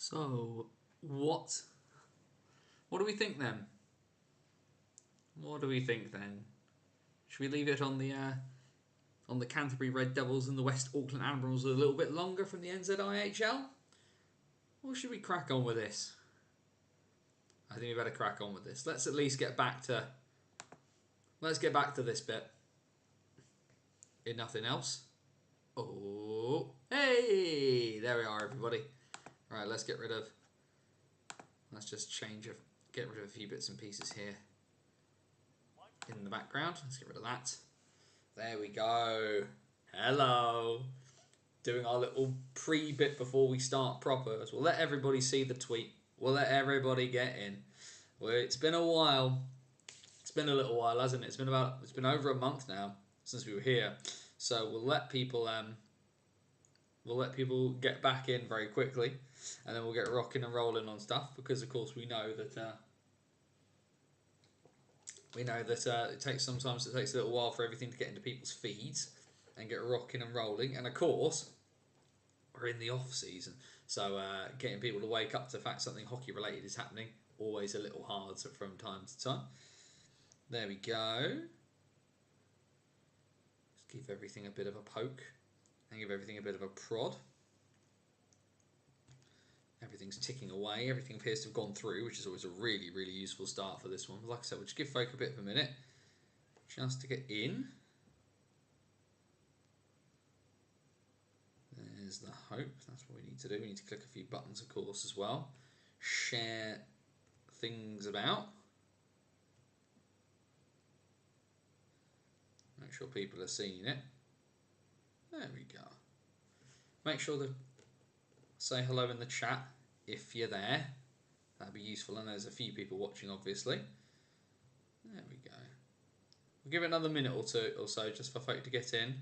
So, what do we think then? What do we think then? Should we leave it on the Canterbury Red Devils and the West Auckland Admirals a little bit longer from the NZIHL? Or should we crack on with this? I think we better crack on with this. Let's at least get back to this bit. If nothing else. Oh, hey! There we are, everybody. Right, let's get rid of a few bits and pieces here in the background. Let's get rid of that. There we go. Hello. Doing our little pre-bit before we start proper. So we'll let everybody see the tweet. We'll let everybody get in. Well, it's been a while. It's been a little while, hasn't it? It's been over a month now since we were here. So we'll let people get back in very quickly, and then we'll get rocking and rolling on stuff, because of course we know that it takes a little while for everything to get into people's feeds and get rocking and rolling. And of course, we're in the off season, so getting people to wake up to the fact something hockey related is happening, always a little hard from time to time. There we go. Just give everything a bit of a poke and give everything a bit of a prod. Everything's ticking away. Everything appears to have gone through, which is always a really, really useful start for this one. Like I said, we'll just give folk a bit of a minute just to get in. There's the hope. That's what we need to do. We need to click a few buttons, of course, as well. Share things about. Make sure people are seeing it. There we go. Make sure to say hello in the chat if you're there. That'd be useful, and there's a few people watching, obviously. There we go. We'll give it another minute or two or so just for folk to get in.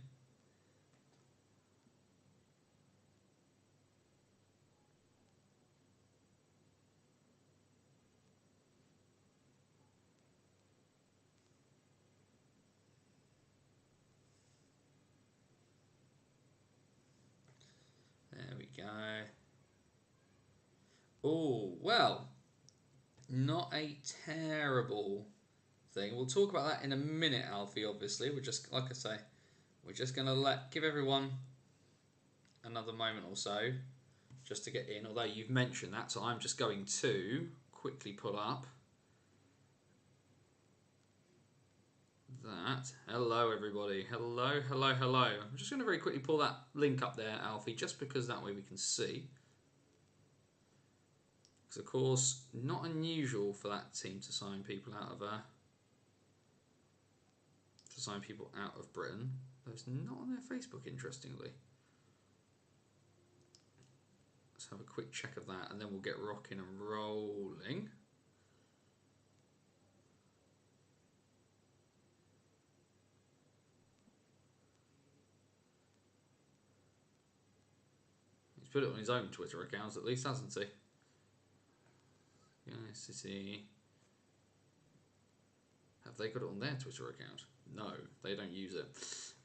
There we go. Oh, well, not a terrible thing. We'll talk about that in a minute, Alfie, obviously. We're just, like I say, we're just going to give everyone another moment or so just to get in, although you've mentioned that, so I'm just going to quickly pull up that. Hello, everybody. Hello, hello, hello. I'm just going to very quickly pull that link up there, Alfie, just because that way we can see. Because, of course, not unusual for that team to sign people out of Britain. Though it's not on their Facebook, interestingly. Let's have a quick check of that, and then we'll get rocking and rolling. He's put it on his own Twitter accounts, at least, hasn't he? Yes, is he? Have they got it on their Twitter account? No, they don't use it.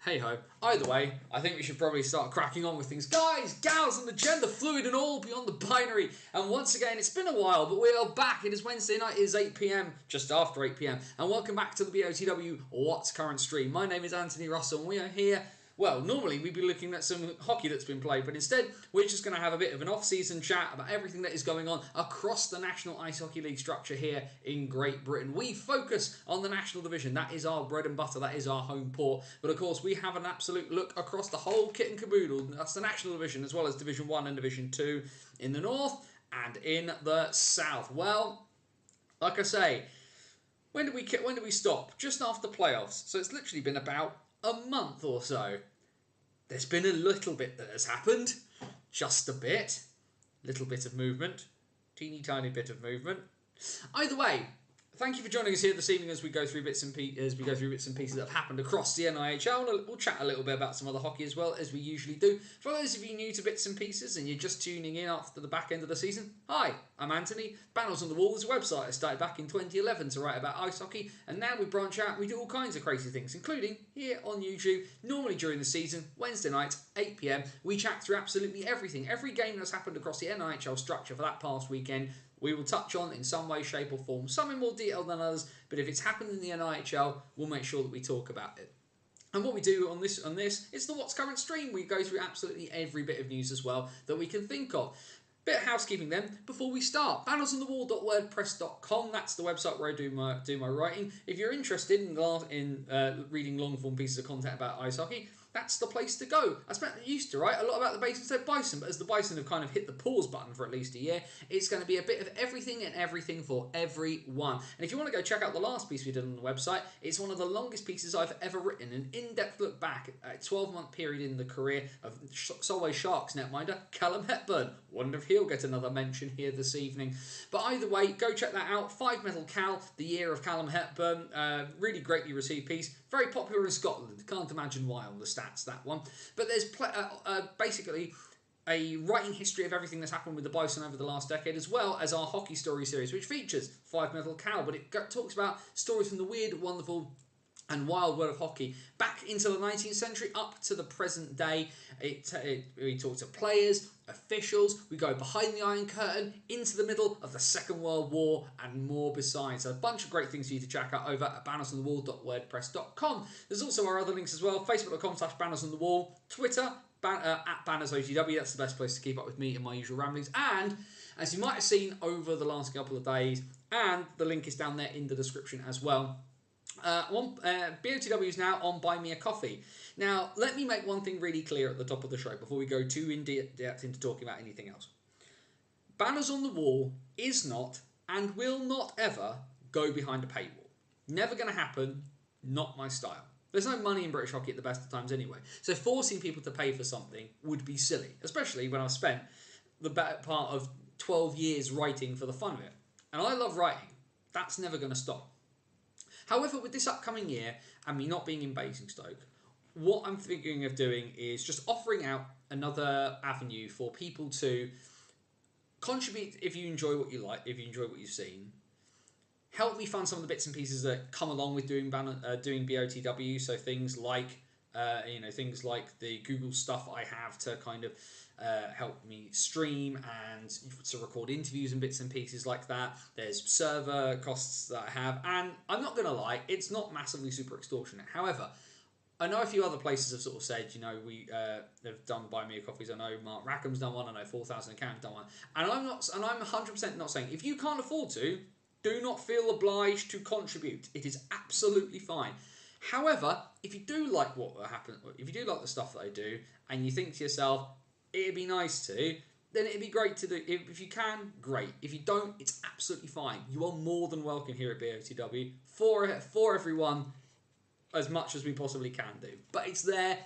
Hey ho. Either way, I think we should probably start cracking on with things. Guys, gals, and the gender fluid and all beyond the binary. And once again, it's been a while, but we are back. It is Wednesday night. It is 8 PM, just after 8 PM. And welcome back to the BOTW What's Current stream. My name is Anthony Russell, and we are here. Well, normally we'd be looking at some hockey that's been played, but instead we're just going to have a bit of an off-season chat about everything that is going on across the National Ice Hockey League structure here in Great Britain. We focus on the National Division. That is our bread and butter. That is our home port. But of course, we have an absolute look across the whole kit and caboodle. That's the National Division, as well as Division 1 and Division 2 in the north and in the south. Well, like I say, when did we stop? Just after playoffs. So it's literally been about a month or so. There's been a little bit that has happened. Just a bit. Little bit of movement. Teeny tiny bit of movement. Either way, Thank you for joining us here this evening as we go through bits and pieces that have happened across the NIHL. We'll chat a little bit about some other hockey as well, as we usually do. For those of you new to bits and pieces and you're just tuning in after the back end of the season, hi, I'm Anthony. Banners on the Wall is a website I started back in 2011 to write about ice hockey, and now we branch out and we do all kinds of crazy things, including here on YouTube. Normally during the season, Wednesday night, 8 PM, we chat through absolutely everything, every game that's happened across the NIHL structure for that past weekend. We will touch on in some way, shape or form, some in more detail than others, but if it's happened in the NIHL, we'll make sure that we talk about it. And what we do on this is the What's Current stream. We go through absolutely every bit of news as well that we can think of. Bit of housekeeping then before we start. Bannersonthewall.wordpress.com. That's the website where I do my writing. If you're interested in reading long form pieces of content about ice hockey, that's the place to go. I used to write a lot about the Basingstoke Bison, but as the Bison have kind of hit the pause button for at least a year, it's going to be a bit of everything and everything for everyone. And if you want to go check out the last piece we did on the website, it's one of the longest pieces I've ever written, an in-depth look back at a 12-month period in the career of Solway Sharks netminder Callum Hepburn. Wonder if he'll get another mention here this evening. But either way, go check that out. 5 Metal Cal, the year of Callum Hepburn. Really greatly received piece. Very popular in Scotland. Can't imagine why on the stats, that one. But there's basically a writing history of everything that's happened with the Bison over the last decade, as well as our Hockey Story series, which features 5 Metal Cal, but it talks about stories from the weird, wonderful and wild world of hockey back into the 19th century up to the present day. We talk to players, officials, we go behind the Iron Curtain into the middle of the Second World War and more besides. So a bunch of great things for you to check out over at bannersonthewall.wordpress.com. There's also our other links as well, facebook.com/bannersonthewall, Twitter at bannersotw. That's the best place to keep up with me and my usual ramblings. And as you might have seen over the last couple of days, and the link is down there in the description as well, BOTW is now on Buy Me a Coffee. Now, let me make one thing really clear at the top of the show before we go too in depth into talking about anything else. Banners on the Wall is not and will not ever go behind a paywall. Never going to happen, not my style. There's no money in British hockey at the best of times anyway, so forcing people to pay for something would be silly, especially when I've spent the better part of 12 years writing for the fun of it. And I love writing. That's never going to stop. However, with this upcoming year, and me not being in Basingstoke, what I'm thinking of doing is just offering out another avenue for people to contribute if you enjoy what you like, if you enjoy what you've seen. Help me fund some of the bits and pieces that come along with doing BOTW, so things like the Google stuff I have to kind of help me stream and to record interviews and bits and pieces like that. There's server costs that I have, and I'm not going to lie, it's not massively super extortionate. However, I know a few other places have sort of said, we have done Buy Me a Coffees. I know Mark Rackham's done one. I know 4,000 Account's done one, and I'm 100% not saying if you can't afford to, do not feel obliged to contribute. It is absolutely fine. However, if you do like what happened, if you do like the stuff that I do, and you think to yourself, it'd be nice to, then it'd be great to do. If you can, great. If you don't, it's absolutely fine. You are more than welcome here at BOTW for everyone, as much as we possibly can do. But it's there,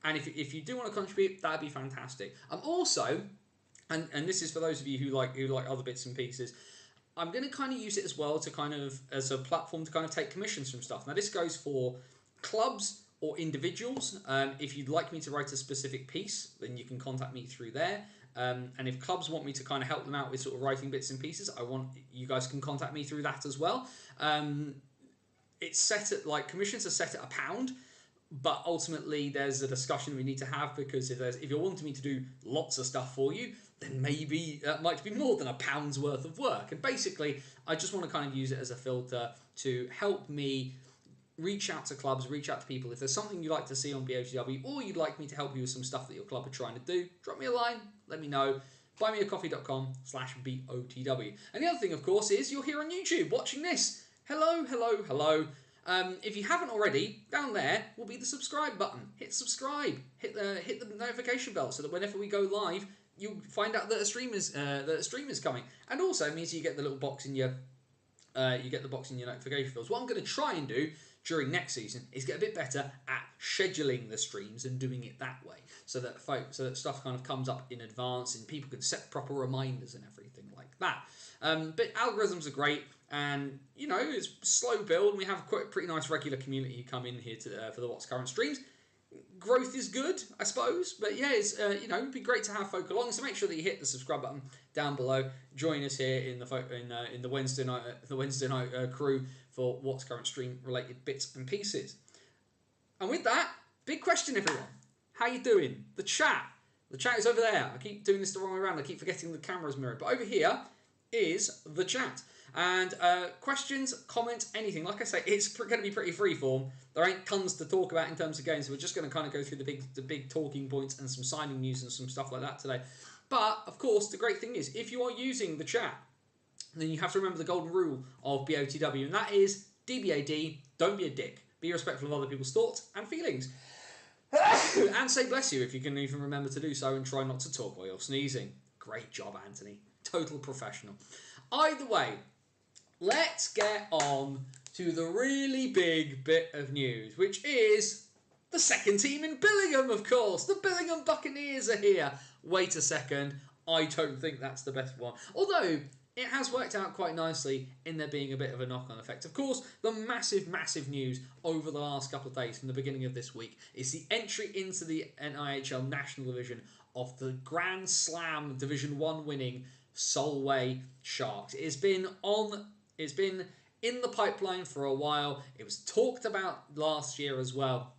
and if you do want to contribute, that'd be fantastic. I'm also, and this is for those of you who like other bits and pieces, I'm going to kind of use it as well to kind of as a platform to kind of take commissions from stuff. Now this goes for clubs or individuals. If you'd like me to write a specific piece, then you can contact me through there. And if clubs want me to kind of help them out with sort of writing bits and pieces, you guys can contact me through that as well. It's set at commissions are set at £1, but ultimately there's a discussion we need to have, because if you're wanting me to do lots of stuff for you, then maybe that might be more than £1's worth of work. And basically, I just want to kind of use it as a filter to help me reach out to clubs, reach out to people. If there's something you'd like to see on BOTW, or you'd like me to help you with some stuff that your club are trying to do, drop me a line, let me know. buymeacoffee.com/BOTW. And the other thing, of course, is you're here on YouTube watching this. Hello, hello, hello. If you haven't already, down there will be the subscribe button. Hit subscribe. Hit the notification bell so that whenever we go live, you'll find out that a stream is coming. And also it means you get the little box in your notification bells. What I'm going to try and do during next season is get a bit better at scheduling the streams and doing it that way, so that stuff kind of comes up in advance and people can set proper reminders and everything like that. But algorithms are great. And, you know, it's slow build, and we have quite a pretty nice regular community who come in here to for the What's Current streams. Growth is good, I suppose, but yeah, it's you know, it'd be great to have folk along. So make sure that you hit the subscribe button down below. Join us here in the Wednesday night crew for What's Current stream related bits and pieces. And with that, big question, everyone: how you doing? The chat is over there. I keep doing this the wrong way around. I keep forgetting the camera's mirrored, but over here is the chat. And questions, comments, anything. Like I say, it's going to be pretty freeform. There ain't tons to talk about in terms of games, so we're just going to kind of go through the big talking points and some signing news and some stuff like that today. But, of course, the great thing is, if you are using the chat, then you have to remember the golden rule of BOTW, and that is DBAD, don't be a dick. Be respectful of other people's thoughts and feelings. And say bless you if you can even remember to do so, and try not to talk while you're sneezing. Great job, Anthony. Total professional. Either way, let's get on to the really big bit of news, which is the second team in Billingham, of course. The Billingham Buccaneers are here. Wait a second. I don't think that's the best one. Although, it has worked out quite nicely in there being a bit of a knock-on effect. Of course, the massive news over the last couple of days from the beginning of this week is the entry into the NIHL National Division of the Grand Slam Division 1 winning Solway Sharks. It's been in the pipeline for a while. It was talked about last year as well.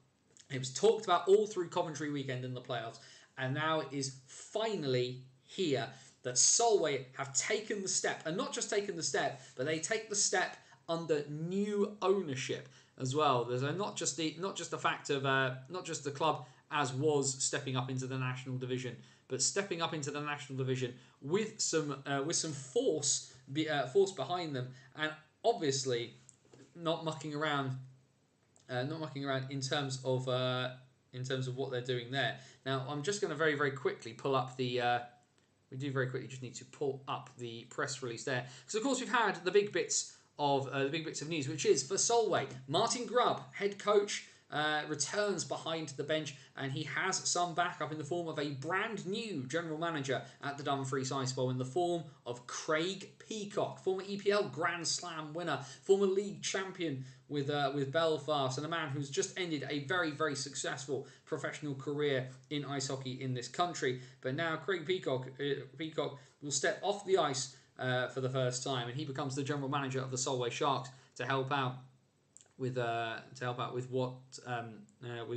It was talked about all through Coventry weekend in the playoffs, and now it is finally here that Solway have taken the step, and not just taken the step, but they take the step under new ownership as well. There's not just the fact of not just the club as was stepping up into the national division, but stepping up into the national division with some force behind them, and obviously not mucking around in terms of what they're doing there. Now, I'm just going to very quickly pull up the. We do very quickly just need to pull up the press release there, because of course we've had the big bits of news, which is for Solway. Martin Grubb, head coach, returns behind the bench, and he has some backup in the form of a brand new general manager at the Dumfries Ice Bowl in the form of Craig Peacock, former EPL Grand Slam winner, former league champion with Belfast, and a man who's just ended a very successful professional career in ice hockey in this country. But now Craig Peacock will step off the ice for the first time, and he becomes the general manager of the Solway Sharks to help out with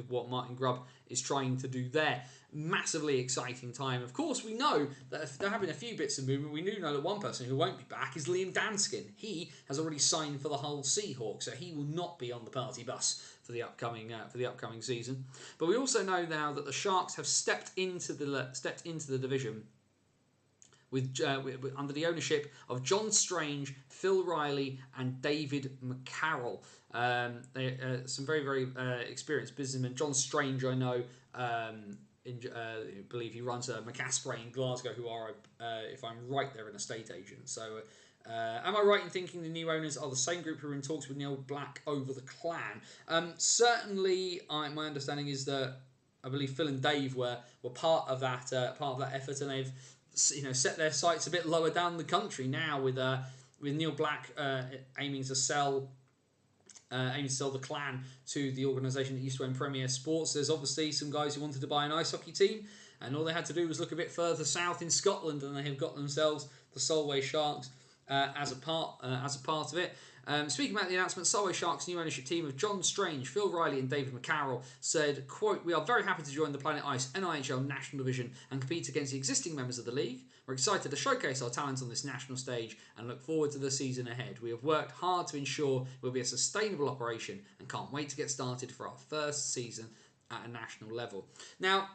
what Martin Grubb is trying to do there. Massively exciting time. Of course, we know that they're having a few bits of movement. We do know that one person who won't be back is Liam Danskin. He has already signed for the Hull Seahawks, so he will not be on the party bus for the upcoming season. But we also know now that the Sharks have stepped into the division with under the ownership of John Strange, Phil Riley, and David McCarroll. Some very experienced businessmen. John Strange, I know, I believe he runs McAspray in Glasgow, who are, if I'm right, they're an estate agent. So, am I right in thinking the new owners are the same group who are in talks with Neil Black over the clan? Certainly, my understanding is that I believe Phil and Dave were part of that effort, and they've set their sights a bit lower down the country now with Neil Black aiming to sell the clan to the organisation that used to own Premier Sports. There's obviously some guys who wanted to buy an ice hockey team, and all they had to do was look a bit further south in Scotland, and they have got themselves the Solway Sharks as a part of it. Speaking about the announcement, Solway Sharks' new ownership team of John Strange, Phil Riley and David McCarroll said, quote, "We are very happy to join the Planet Ice NIHL National Division and compete against the existing members of the league. We're excited to showcase our talents on this national stage and look forward to the season ahead. We have worked hard to ensure we'll be a sustainable operation and can't wait to get started for our first season at a national level." Now,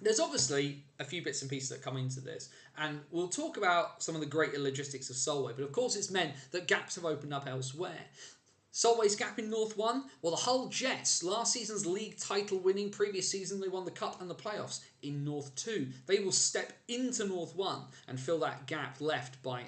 there's obviously a few bits and pieces that come into this, and we'll talk about some of the greater logistics of Solway, but of course it's meant that gaps have opened up elsewhere. Solway's gap in North 1, well, the Hull Jets, last season's league title winning, previous season they won the Cup and the playoffs in North 2. They will step into North 1 and fill that gap left by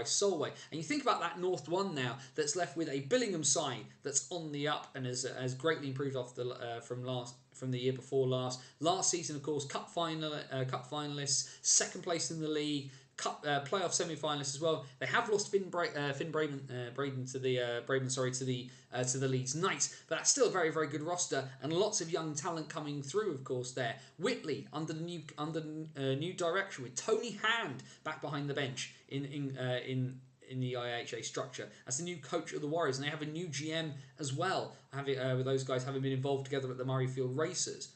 Solway. And you think about that North 1 now, that's left with a Billingham side that's on the up and has greatly improved off from the year before last. Last season, of course, cup finalists, second place in the league, Cup playoff semi-finalists as well. They have lost Finn Braden to the Leeds Knights, but that's still a very, very good roster and lots of young talent coming through. Of course, there Whitley under new direction with Tony Hand back behind the bench in the IHA structure as the new coach of the Warriors, and they have a new GM as well. With those guys having been involved together at the Murrayfield Racers.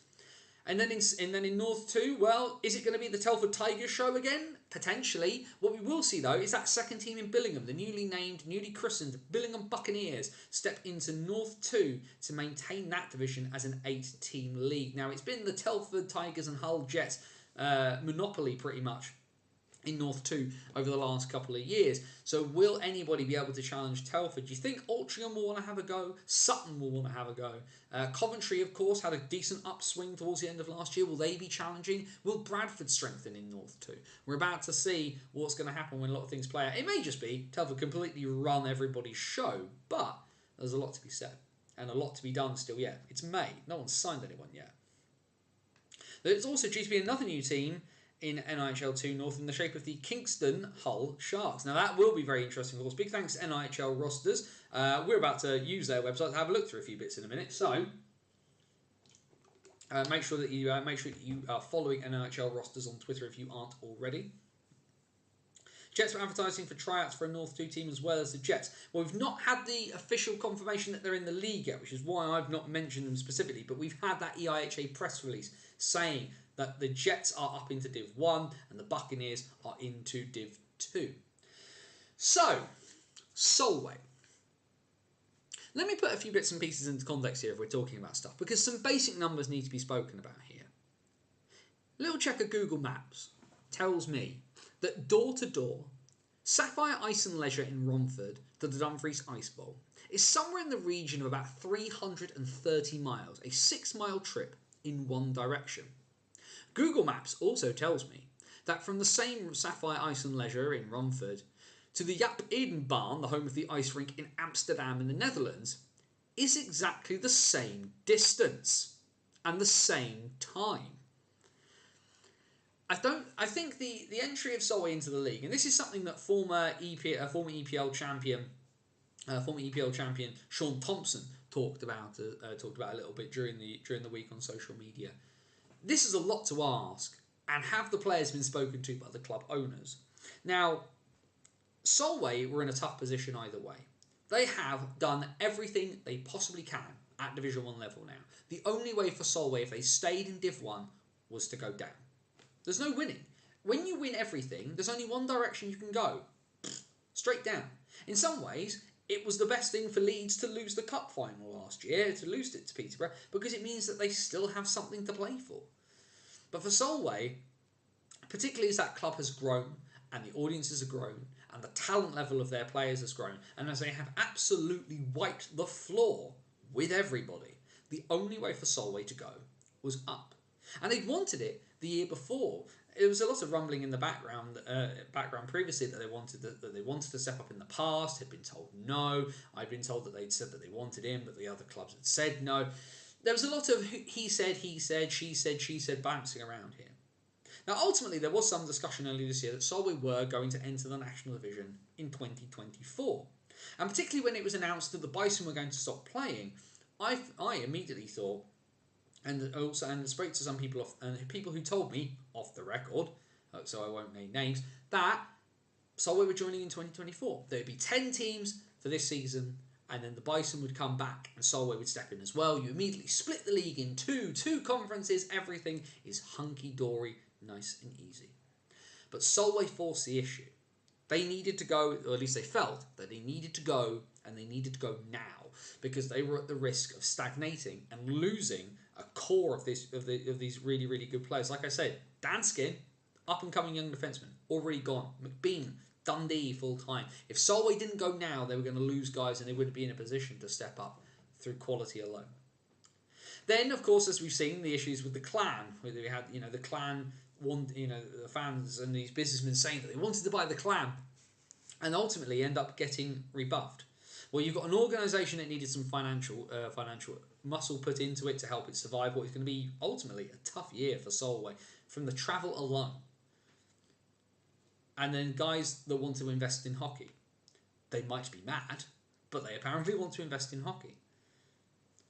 And then in North 2, well, is it going to be the Telford Tigers show again? Potentially. What we will see, though, is that second team in Billingham, the newly christened Billingham Buccaneers, step into North 2 to maintain that division as an 8-team league. Now, it's been the Telford Tigers and Hull Jets monopoly, pretty much, in North 2 over the last couple of years. So will anybody be able to challenge Telford? Do you think Altrincham will want to have a go? Sutton will want to have a go. Coventry, of course, had a decent upswing towards the end of last year. Will they be challenging? Will Bradford strengthen in North 2? We're about to see what's going to happen when a lot of things play out. It may just be Telford completely run everybody's show, but there's a lot to be said and a lot to be done still yet. It's May. No one's signed anyone yet. There's also due to be another new team in NIHL 2 North in the shape of the Kingston Hull Sharks. Now that will be very interesting, of course. Big thanks to NIHL Rosters. We're about to use their website to have a look through a few bits in a minute. So make sure that you are following NIHL Rosters on Twitter if you aren't already. Jets are advertising for tryouts for a North 2 team as well as the Jets. Well, we've not had the official confirmation that they're in the league yet, which is why I've not mentioned them specifically. But we've had that EIHA press release saying that the Jets are up into Div 1 and the Buccaneers are into Div 2. So, Solway. Let me put a few bits and pieces into context here if we're talking about stuff, because some basic numbers need to be spoken about here. Little check of Google Maps tells me that door to door, Sapphire Ice and Leisure in Romford to the Dumfries Ice Bowl is somewhere in the region of about 330 miles, a 6-mile trip in one direction. Google Maps also tells me that from the same Sapphire Ice and Leisure in Romford to the Jaap Edenbaan, the home of the ice rink in Amsterdam in the Netherlands, is exactly the same distance and the same time. I think the entry of Solway into the league, and this is something that former EPL champion Sean Thompson talked about a little bit during the week on social media. This is a lot to ask, and have the players been spoken to by the club owners? Now, Solway were in a tough position either way. They have done everything they possibly can at Division 1 level now. The only way for Solway, if they stayed in Div 1, was to go down. There's no winning. When you win everything, there's only one direction you can go. Straight down. In some ways, it was the best thing for Leeds to lose the cup final last year, to lose it to Peterborough, because it means that they still have something to play for. But for Solway, particularly as that club has grown, and the audiences have grown, and the talent level of their players has grown, and as they have absolutely wiped the floor with everybody, the only way for Solway to go was up. And they'd wanted it the year before. There was a lot of rumbling in the background previously that they wanted to step up in the past, had been told no. I'd been told that they'd said that they wanted him, but the other clubs had said no. There was a lot of he said, she said bouncing around here. Now, ultimately, there was some discussion earlier this year that Solway were going to enter the National Division in 2024. And particularly when it was announced that the Bison were going to stop playing, I immediately thought, and spoke to some people people who told me off the record, so I won't name names, that Solway were joining in 2024. There would be 10 teams for this season, and then the Bison would come back and Solway would step in as well. You immediately split the league in two conferences. Everything is hunky-dory, nice and easy. But Solway forced the issue. They needed to go, or at least they felt that they needed to go, and they needed to go now, because they were at the risk of stagnating and losing a core of these really, really good players. Like I said, Dan Skin, up-and-coming young defenseman, already gone. McBean, Dundee, full-time. If Solway didn't go now, they were going to lose guys and they wouldn't be in a position to step up through quality alone. Then, of course, as we've seen, the issues with the clan, where we had, the clan, the fans and these businessmen saying that they wanted to buy the clan and ultimately end up getting rebuffed. Well, you've got an organisation that needed some financial muscle put into it to help it survive what is going to be ultimately a tough year for Solway from the travel alone. And then guys that want to invest in hockey, they might be mad, but they apparently want to invest in hockey.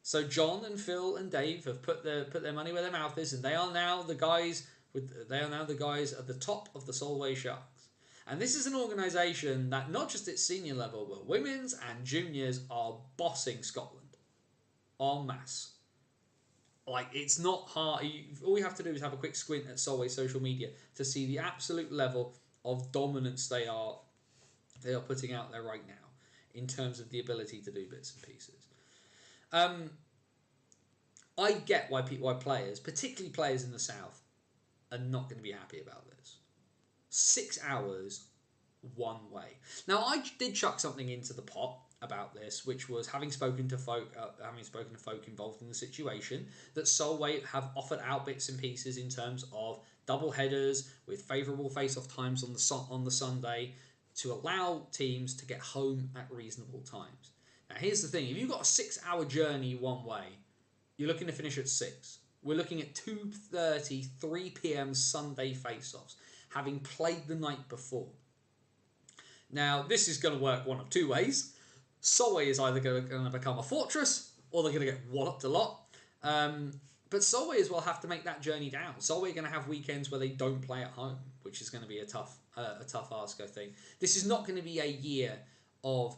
So John and Phil and Dave have put their money where their mouth is, and they are now the guys at the top of the Solway Sharks. And this is an organisation that not just at senior level, but women's and juniors are bossing Scotland en masse. Like, it's not hard. All you have to do is have a quick squint at Solway social media to see the absolute level of dominance they are putting out there right now in terms of the ability to do bits and pieces. I get why players, particularly players in the south, are not going to be happy about this. 6 hours one way. Now, I did chuck something into the pot about this, which was having spoken to folk involved in the situation, that Solway have offered out bits and pieces in terms of double headers with favourable face-off times on the Sunday to allow teams to get home at reasonable times. Now, here's the thing: if you've got a 6 hour journey one way, you're looking to finish at 6. We're looking at 2:30, 3 p.m. Sunday face-offs, having played the night before. Now, this is going to work one of two ways. Solway is either going to become a fortress, or they're going to get walloped a lot. But Solway as well have to make that journey down. Solway are going to have weekends where they don't play at home, which is going to be a tough ask, I think. This is not going to be a year of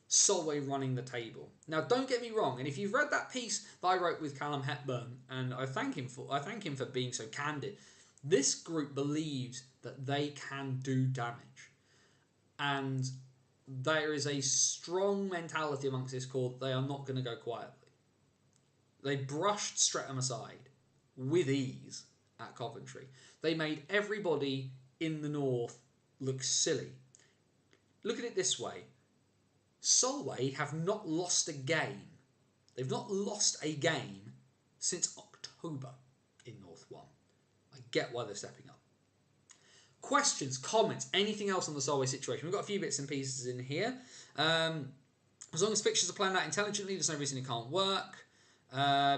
Solway running the table. Now, don't get me wrong, and if you've read that piece that I wrote with Callum Hepburn, and I thank him for being so candid, this group believes that they can do damage. And there is a strong mentality amongst this core that they are not going to go quietly. They brushed Streatham aside with ease at Coventry. They made everybody in the north look silly. Look at it this way. Solway have not lost a game. They've not lost a game since October in North 1. I get why they're stepping up. Questions, comments, anything else on the Solway situation? We've got a few bits and pieces in here. As long as fixtures are planned out intelligently, there's no reason it can't work.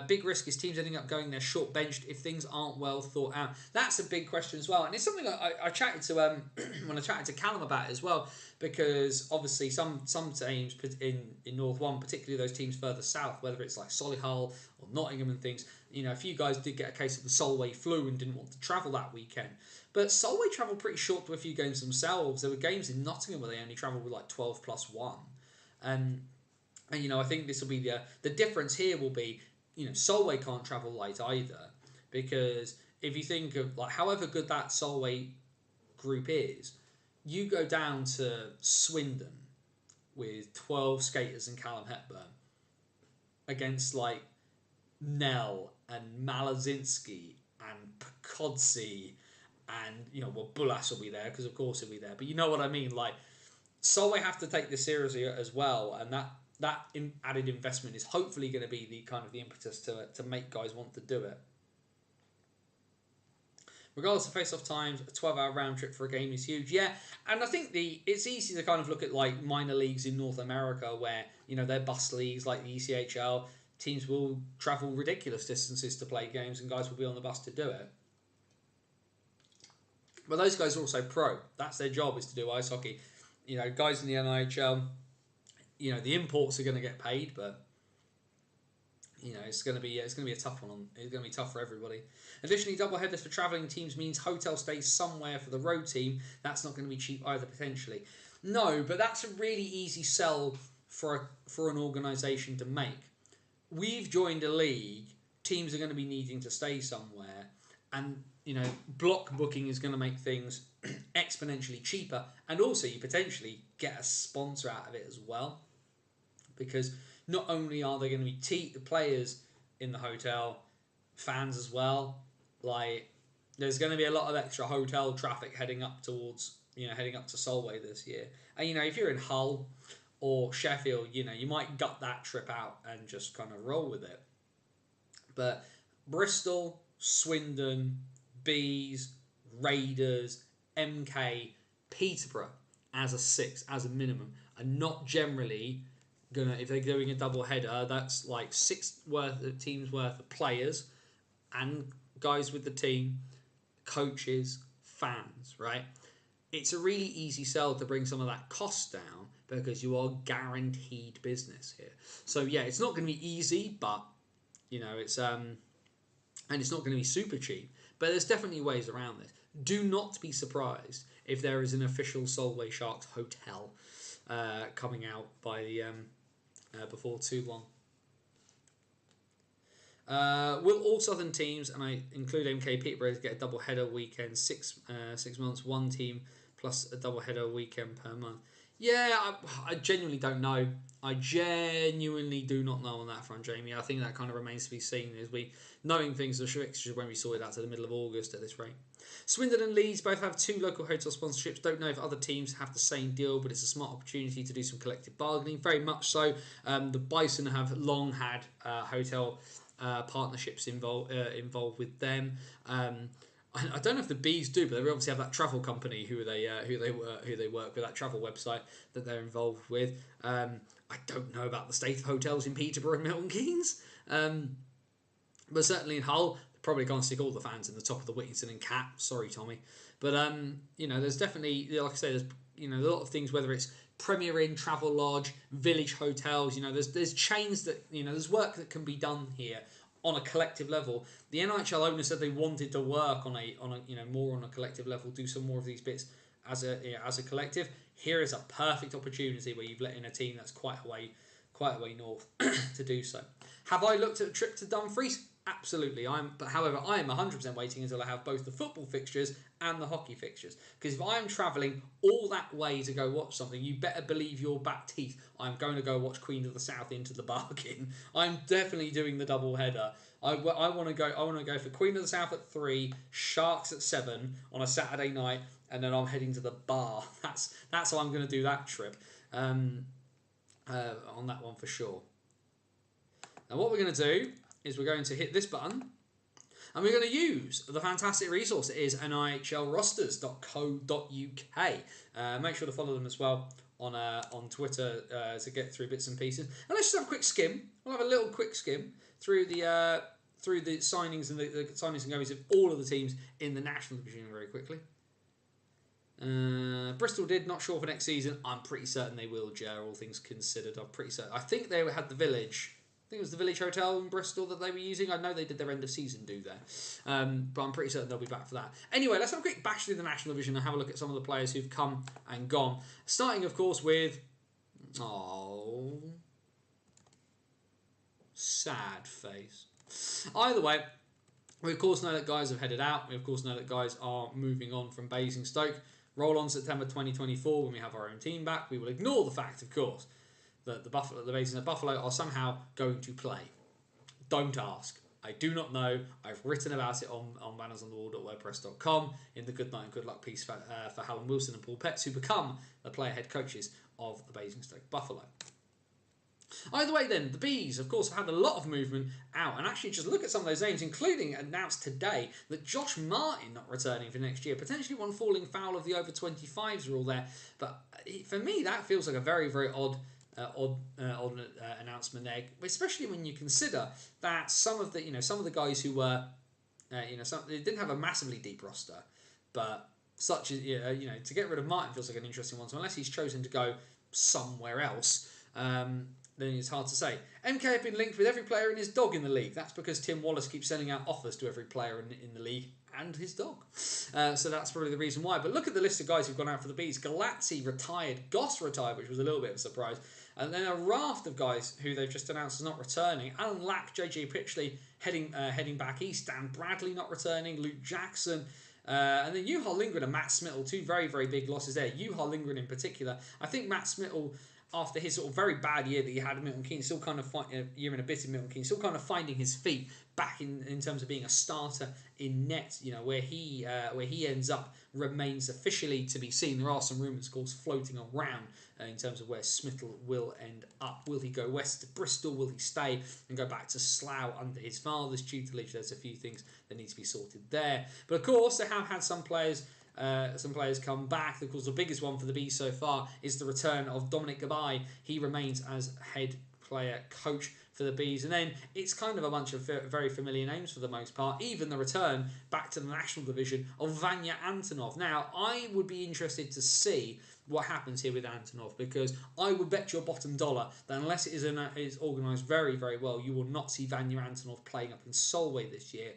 Big risk is teams ending up going there short benched if things aren't well thought out. That's a big question as well, and it's something I chatted to when I chatted to Callum about it as well, because obviously some teams in North 1, particularly those teams further south, whether it's like Solihull or Nottingham and things, you know, a few guys did get a case of the Solway flu and didn't want to travel that weekend. But Solway travelled pretty short to a few games themselves. There were games in Nottingham where they only travelled with like 12+1, and you know, I think this will be the difference here will be, you know, Solway can't travel light either, because if you think of like however good that Solway group is, you go down to Swindon with 12 skaters and Callum Hepburn against like Nell and Malazinski and Pekodzi and, you know, well, Bullas will be there because of course he'll be there, but you know what I mean. Like, Solway have to take this seriously as well, and that added investment is hopefully going to be the kind of the impetus to make guys want to do it. Regardless of face-off times, a 12-hour round trip for a game is huge. Yeah, and I think it's easy to kind of look at like minor leagues in North America where, you know, they're bus leagues like the ECHL. Teams will travel ridiculous distances to play games and guys will be on the bus to do it. But those guys are also pro. That's their job, is to do ice hockey. You know, guys in the NIHL, you know, the imports are going to get paid, but you know, it's going to be a tough one. It's going to be tough for everybody. Additionally, double headers for travelling teams means hotel stays somewhere for the road team. That's not going to be cheap either, potentially. No, but that's a really easy sell for an organisation to make. We've joined a league. Teams are going to be needing to stay somewhere, and you know, block booking is going to make things exponentially cheaper, and also you potentially get a sponsor out of it as well, because not only are there going to be the players in the hotel, fans as well. Like, there's going to be a lot of extra hotel traffic heading up to Solway this year. And you know, if you're in Hull or Sheffield, you know, you might gut that trip out and just kind of roll with it. But Bristol, Swindon, Bees, Raiders, MK, Peterborough as a 6 as a minimum are not generally gonna, if they're doing a double header, that's like 6 teams worth of players and guys with the team, coaches, fans, right? it's a really easy sell to bring some of that cost down because you are guaranteed business here. So yeah, it's not going to be easy, but it's and it's not going to be super cheap. But there's definitely ways around this. Do not be surprised if there is an official Solway Sharks hotel coming out by the before too long. Will all Southern teams, and I include MK Peterborough, get a double header weekend, 6 months, one team plus a double header weekend per month? Yeah, I genuinely don't know. I genuinely do not know on that front, Jamie. I think that kind of remains to be seen as we knowing things the fixtures when we sorted out to the middle of August at this rate. Swindon and Leeds both have 2 local hotel sponsorships. Don't know if other teams have the same deal, but it's a smart opportunity to do some collective bargaining. Very much so. The Bison have long had hotel partnerships involved with them. I don't know if the Bees do, but they obviously have that travel company who they work with, that travel website that they're involved with. I don't know about the state of hotels in Peterborough and Milton Keynes, but certainly in Hull, they're probably going to stick all the fans in the top of the Whittington and Cap. Sorry, Tommy, but there's definitely, like I say, there's a lot of things, whether it's Premier Inn, Travel Lodge, Village Hotels. There's chains that there's work that can be done here on a collective level. The NIHL owner said they wanted to work on a more on a collective level, do some more of these bits as a collective. Here is a perfect opportunity where you've let in a team that's quite a way north to do so. Have I looked at a trip to Dumfries? Absolutely. However, I am 100% waiting until I have both the football fixtures and the hockey fixtures. Because if I am travelling all that way to go watch something, you better believe your back teeth I'm going to go watch Queen of the South into the bargain. I'm definitely doing the double header. I want to go for Queen of the South at 3, Sharks at 7 on a Saturday night, and then I'm heading to the bar. That's how I'm going to do that trip. On that one for sure. Now what we're going to do is we're going to hit this button and we're going to use the fantastic resource it is nihlrosters.co.uk. Make sure to follow them as well on Twitter to get through bits and pieces. And let's just have a quick skim. We'll have a little quick skim through the signings and the signings and goings of all of the teams in the National Division very quickly. Bristol did, not sure for next season. I'm pretty certain they will, Jer, all things considered. I'm pretty certain. I think they had the Village. I think it was the Village Hotel in Bristol that they were using. I know they did their end of season do there. But I'm pretty certain they'll be back for that. Anyway, let's have a quick bash through the National Division and have a look at some of the players who've come and gone. Starting, of course, with... sad face. Either way, we of course know that guys have headed out. We of course know that guys are moving on from Basingstoke. Roll on September 2024 when we have our own team back. We will ignore the fact, of course, that the Basingstoke Buffalo are somehow going to play. Don't ask. I do not know. I've written about it on bannersonthewall.wordpress.com in the Good Night and Good Luck piece for Hallam Wilson and Paul Petts, who become the player head coaches of the Basingstoke Buffalo. Either way then, the Bees, of course, have had a lot of movement out. And actually, just look at some of those names, including announced today that Josh Martin not returning for next year. Potentially one falling foul of the over-25s rule there. But for me, that feels like a very, very odd announcement there, especially when you consider that some of the guys who were, they didn't have a massively deep roster, but such as to get rid of Martin feels like an interesting one. So unless he's chosen to go somewhere else, then it's hard to say. MK have been linked with every player and his dog in the league. That's because Tim Wallace keeps sending out offers to every player in the league and his dog. So that's probably the reason why. But look at the list of guys who've gone out for the Bees. Galazzi retired. Goss retired, which was a little bit of a surprise. And then a raft of guys who they've just announced as not returning. Alan Lack, JJ Pitchley heading back east. Dan Bradley not returning. Luke Jackson. And then Juha Lindgren and Matt Smittle, two very, very big losses there. Juha Lindgren in particular. I think Matt Smittle, after his sort of very bad year that he had at Milton Keynes, still kind of year and a bit in Milton Keynes, still kind of finding his feet back in terms of being a starter in net. Where he ends up remains officially to be seen. There are some rumours, of course, floating around in terms of where Smittle will end up. Will he go west to Bristol? Will he stay and go back to Slough under his father's tutelage? There's a few things that need to be sorted there. But of course, they have had some players come back. Of course, the biggest one for the Bees so far is the return of Dominic Gabai. He remains as head player coach for the Bees. And then it's kind of a bunch of very familiar names for the most part. Even the return back to the national division of Vanya Antonov. Now, I would be interested to see what happens here with Antonov, because I would bet your bottom dollar that unless it is organised very, very well, you will not see Vanya Antonov playing up in Solway this year.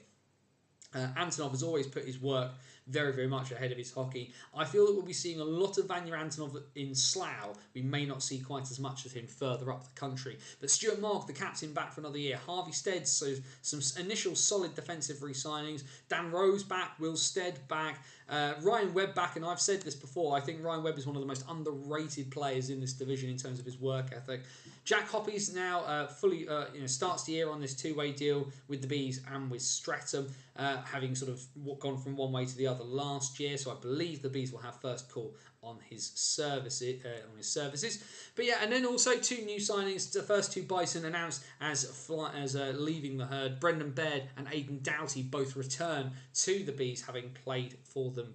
Antonov has always put his work very, very much ahead of his hockey. I feel that we'll be seeing a lot of Vanya Antonov in Slough. We may not see quite as much of him further up the country. But Stuart Mogg, the captain, back for another year. Harvey Stead, so some initial solid defensive re-signings. Dan Rose back, Will Stead back, Ryan Webb back, and I've said this before, I think Ryan Webb is one of the most underrated players in this division in terms of his work ethic. Jack Hoppy's now fully starts the year on this two-way deal with the Bees and with Streatham, having sort of gone from one way to the other last year. So I believe the Bees will have first call on his services. But yeah, and then also two new signings. The first two Bison announced as leaving the herd. Brendan Baird and Aidan Doughty both return to the Bees, having played for them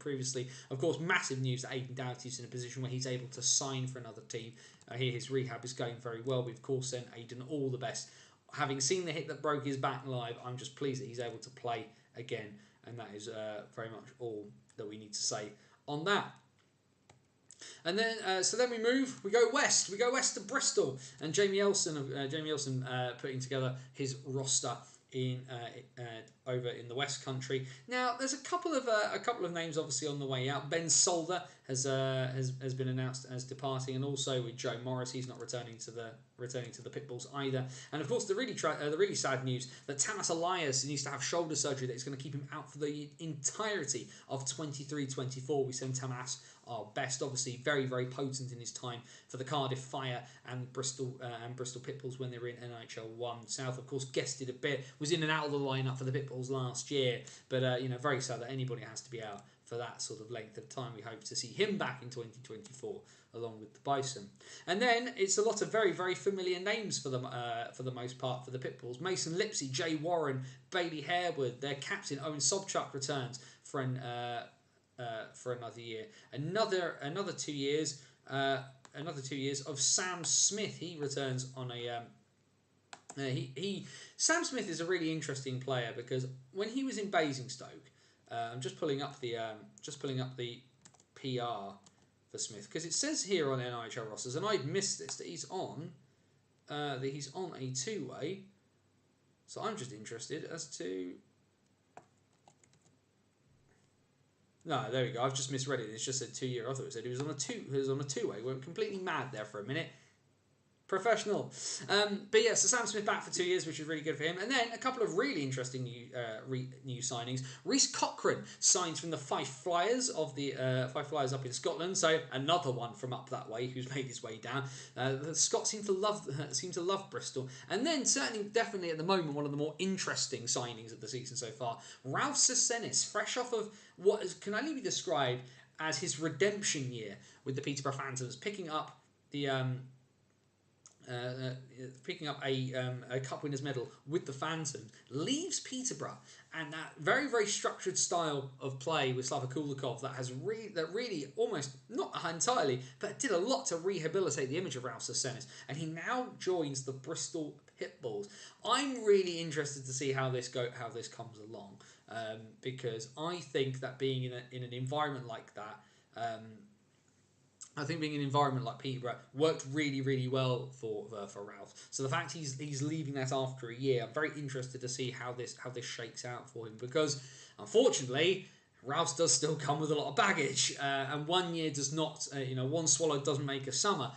previously. Of course, massive news that Aidan Doughty is in a position where he's able to sign for another team. Here his rehab is going very well. We've of course sent Aidan all the best. Having seen the hit that broke his back live, I'm just pleased that he's able to play again, and that is very much all that we need to say on that. And then, then we go west. We go west to Bristol, and Jamie Elson putting together his roster in over in the West Country. Now, there's a couple of names obviously on the way out. Ben Solder has been announced as departing, and also with Joe Morris, he's not returning to the Pitbulls either. And of course, the really sad news that Tamas Elias needs to have shoulder surgery that is going to keep him out for the entirety of 23-24. We send Tamas our best, obviously very, very potent in his time for the Cardiff Fire and Bristol Pitbulls when they were in NHL 1 South. Of course, guested a bit, was in and out of the lineup for the Pitbulls last year, but very sad that anybody has to be out for that sort of length of time. We hope to see him back in 2024 along with the Bison. And then it's a lot of very, very familiar names for the most part for the Pitbulls. Mason Lipsey, Jay Warren, Bailey Harewood, their captain Owen Sobchuk returns for another year. Another 2 years. Another 2 years of Sam Smith. He returns on a. Sam Smith is a really interesting player because when he was in Basingstoke, I'm just pulling up the PR for Smith because it says here on NIHL rosters, and I'd missed this, that he's on a two-way. So I'm just interested as to. No, there we go. I've just misread it. It's just said 2 year. I thought it said he was on a two-way. Went completely mad there for a minute. Professional. But yeah, so Sam Smith back for 2 years, which is really good for him. And then a couple of really interesting new signings. Reece Cochrane signs from the Fife Flyers of the Fife Flyers up in Scotland. So another one from up that way who's made his way down. The Scots seem to love Bristol. And then definitely at the moment, one of the more interesting signings of the season so far. Ralph Sesenis, fresh off of what can only be described as his redemption year with the Peterborough Phantoms, picking up a Cup Winners' medal with the Phantoms, leaves Peterborough, and that very, very structured style of play with Slava Kulikov that really almost, not entirely, but did a lot to rehabilitate the image of Ralph Sesenis, and he now joins the Bristol Pitbulls. I'm really interested to see how this comes along, because I think that being in an environment like that. I think being in an environment like Peterborough worked really, really well for Ralph. So the fact he's leaving that after a year, I'm very interested to see how this shakes out for him, because unfortunately Ralph does still come with a lot of baggage, and 1 year does not, one swallow doesn't make a summer.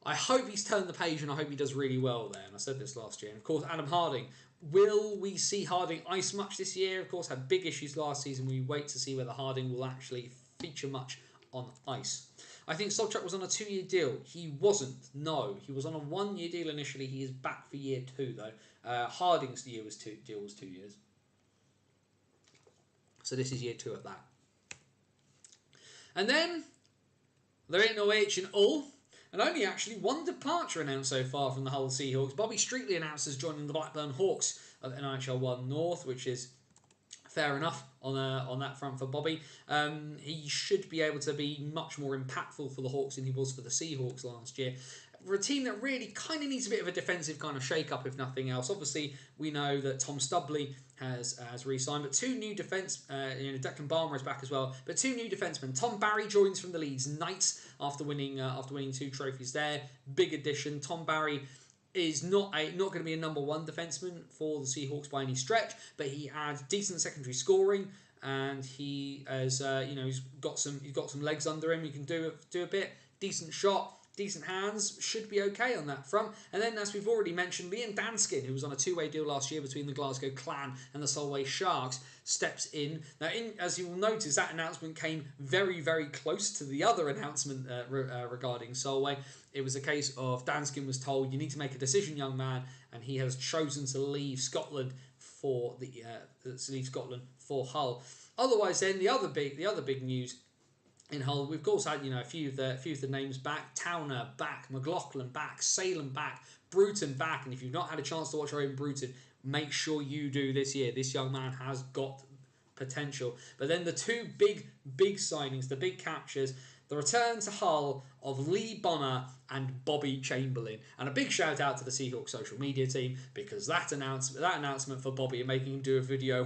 I hope he's turned the page, and I hope he does really well there. And I said this last year. And of course, Adam Harding. Will we see Harding ice much this year? Of course, had big issues last season. We wait to see whether Harding will actually feature much on ice. I think Sobchuk was on a 2 year deal. He wasn't. No, he was on a 1 year deal initially. He is back for year 2 though. Harding's deal was 2 years. So this is year 2 of that. And then there ain't no H in Hull. And only actually one departure announced so far from the Hull Seahawks. Bobby Streetley announced as joining the Blackburn Hawks of NHL 1 North, which is fair enough on that front for Bobby. He should be able to be much more impactful for the Hawks than he was for the Seahawks last year. For a team that really kind of needs a bit of a defensive kind of shake-up, if nothing else. Obviously, we know that Tom Stubley has re-signed, but two new defence, Declan Balmer is back as well, but two new defencemen. Tom Barry joins from the Leeds Knights after winning 2 trophies there. Big addition. Tom Barry is not going to be a number one defenseman for the Seahawks by any stretch, but he adds decent secondary scoring, and he has he's got some legs under him. He can do a bit. Decent shot, decent hands, should be okay on that front. And then, as we've already mentioned, Liam Danskin, who was on a 2-way deal last year between the Glasgow Clan and the Solway Sharks, steps in. Now, as you will notice, that announcement came very, very close to the other announcement regarding Solway. It was a case of Danskin was told, "You need to make a decision, young man," and he has chosen to leave Scotland for Hull. Otherwise, then the other big news in Hull, we've of course had a few of the names back. Towner back, McLaughlin back, Salem back, Bruton back, and if you've not had a chance to watch Owen Bruton, make sure you do this year. This young man has got potential. But then the two big signings, the big captures, the return to Hull of Lee Bonner and Bobby Chamberlain. And a big shout out to the Seahawks social media team, because that announcement for Bobby and making him do a video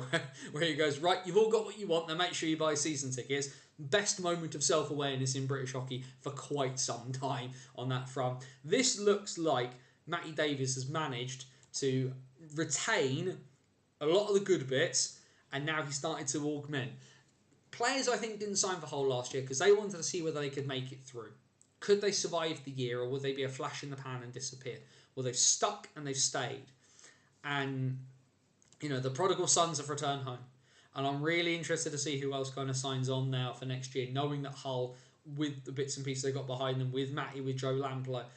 where he goes, "Right, you've all got what you want, now make sure you buy season tickets." Best moment of self-awareness in British hockey for quite some time on that front. This looks like Matty Davis has managed to retain a lot of the good bits, and now he's started to augment. Players, I think, didn't sign for Hull last year because they wanted to see whether they could make it through. Could they survive the year, or would they be a flash in the pan and disappear? Well, they've stuck and they've stayed. And, the prodigal sons have returned home. And I'm really interested to see who else kind of signs on now for next year, knowing that Hull, with the bits and pieces they got behind them, with Matty, with Joe Lampler,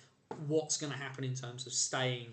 what's going to happen in terms of staying,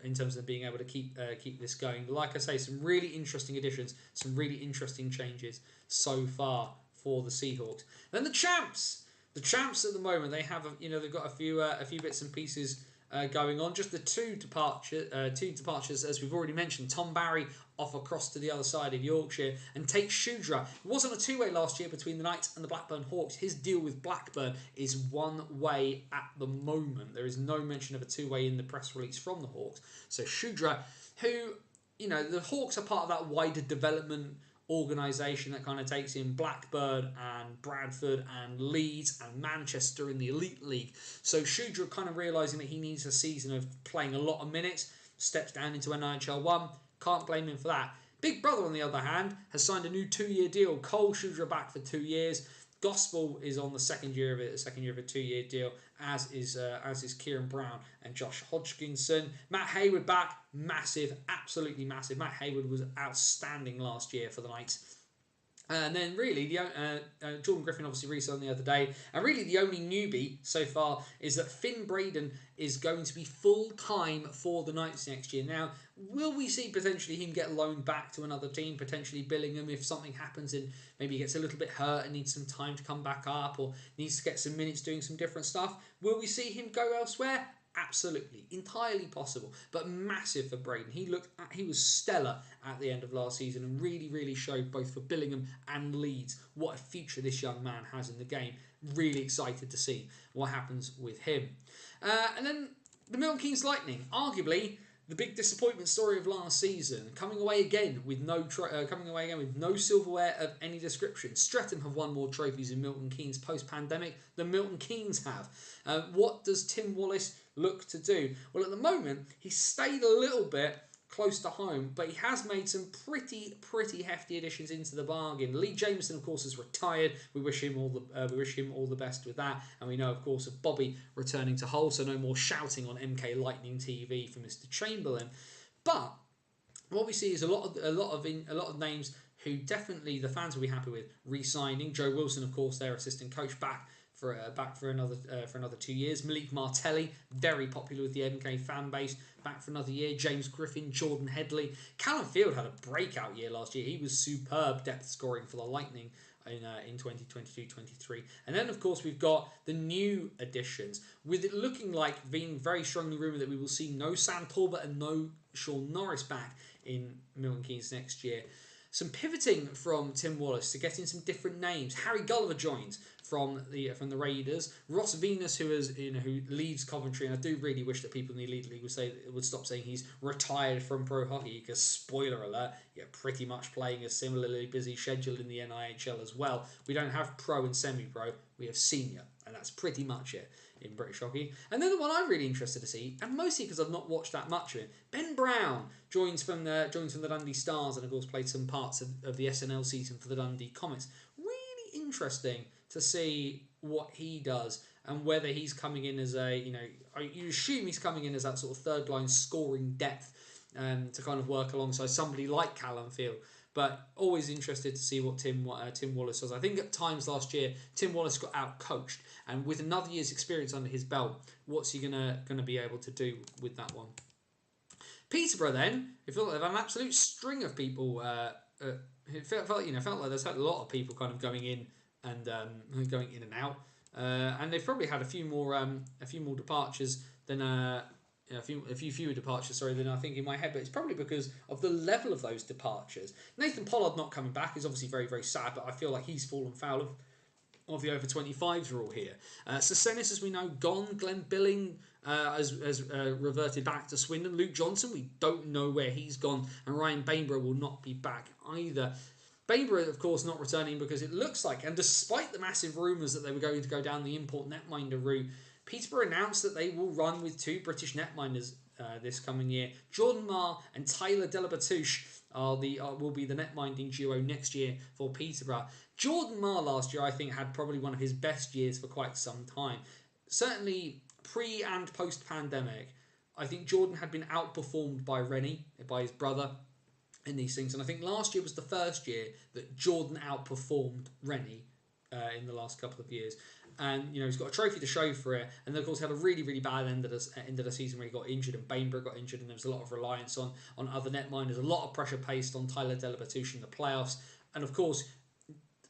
in terms of being able to keep this going. But like I say, some really interesting additions, some really interesting changes so far for the Seahawks. Then the champs at the moment, they have they've got a few bits and pieces going on. Just the two departures, as we've already mentioned. Tom Barry off across to the other side of Yorkshire, and Tate Shudra. It wasn't a 2-way last year between the Knights and the Blackburn Hawks. His deal with Blackburn is 1-way at the moment. There is no mention of a 2-way in the press release from the Hawks. So Shudra, who, the Hawks are part of that wider development organisation that kind of takes in Blackburn and Bradford and Leeds and Manchester in the Elite League. So Shudra, kind of realising that he needs a season of playing a lot of minutes, steps down into NHL 1. Can't blame him for that. Big Brother, on the other hand, has signed a new 2-year deal. Cole Shudra back for 2 years. Gospel is on the second year of a 2-year deal, as is Kieran Brown and Josh Hodgkinson. Matt Hayward back, massive, absolutely massive. Matt Hayward was outstanding last year for the Knights. And then really, Jordan Griffin obviously re-signed the other day. And really the only newbie so far is that Finn Braden is going to be full-time for the Knights next year. Now, will we see potentially him get loaned back to another team, potentially Billingham, if something happens and maybe he gets a little bit hurt and needs some time to come back up, or needs to get some minutes doing some different stuff? Will we see him go elsewhere? Absolutely, entirely possible, but massive for Braden. He was stellar at the end of last season and really showed both for Billingham and Leeds what a future this young man has in the game. Really excited to see what happens with him. And then the Milton Keynes Lightning, arguably the big disappointment story of last season, coming away again with no silverware of any description. Streatham have won more trophies in Milton Keynes post-pandemic than Milton Keynes have. What does Tim Wallace look to do? Well, at the moment, he's stayed a little bit close to home, but he has made some pretty hefty additions into the bargain. Lee Jameson, of course, has retired. We wish him all the best with that, and we know, of course, of Bobby returning to Hull, so no more shouting on MK Lightning TV for Mr. Chamberlain. But what we see is a lot of names who definitely the fans will be happy with re-signing. Joe Wilson, of course, their assistant coach, back for another 2 years. Malik Martelli, very popular with the MK fan base, back for another year. James Griffin, Jordan Headley. Callum Field had a breakout year last year. He was superb depth scoring for the Lightning in 2022-23. And then, of course, we've got the new additions, with it looking like, being very strongly rumoured, that we will see no Sam Talbot and no Sean Norris back in Milton Keynes next year. some pivoting from Tim Wallace to getting some different names. Harry Gulliver joins from the Raiders. Ross Venus, who leaves Coventry, and I do really wish that people in the Elite League would stop saying he's retired from pro hockey, because spoiler alert, you're pretty much playing a similarly busy schedule in the NIHL as well. We don't have pro and semi-pro, we have senior, and that's pretty much it in British hockey. And then the one I'm really interested to see, and mostly because I've not watched that much of it, Ben Brown joins from the Dundee Stars, and of course played some parts of the SNL season for the Dundee Comets. Really interesting to see what he does, and whether he's coming in as you assume he's coming in as that sort of third line scoring depth, to kind of work alongside somebody like Callum Field. But always interested to see what Tim Wallace does. I think at times last year, Tim Wallace got out-coached, and with another year's experience under his belt, what's he gonna be able to do with that one? Peterborough then, it felt like they've had an absolute string of people. It felt like there's had a lot of people kind of going in and out, and they've probably had a few more departures than a few fewer departures, than I think in my head, but it's probably because of the level of those departures. Nathan Pollard not coming back is obviously very, very sad, but I feel like he's fallen foul of the over 25s rule here. Sasenis, as we know, gone. Glenn Billing has reverted back to Swindon. Luke Johnson, we don't know where he's gone, and Ryan Bainborough will not be back either. Bainborough, of course, not returning because it looks like, and despite the massive rumours that they were going to go down the import netminder route, Peterborough announced that they will run with 2 British netminders this coming year. Jordan Marr and Tyler Delabatouche will be the netminding duo next year for Peterborough. Jordan Marr last year, I think, had probably one of his best years for quite some time. Certainly pre and post-pandemic, I think Jordan had been outperformed by Rennie, by his brother, in these things. And I think last year was the first year that Jordan outperformed Rennie in the last couple of years. And he's got a trophy to show for it, and then of course had a really, really bad end of the season where he got injured and Bainborough got injured, and there was a lot of reliance on other netminders, a lot of pressure placed on Tyler Delabatouche in the playoffs, and of course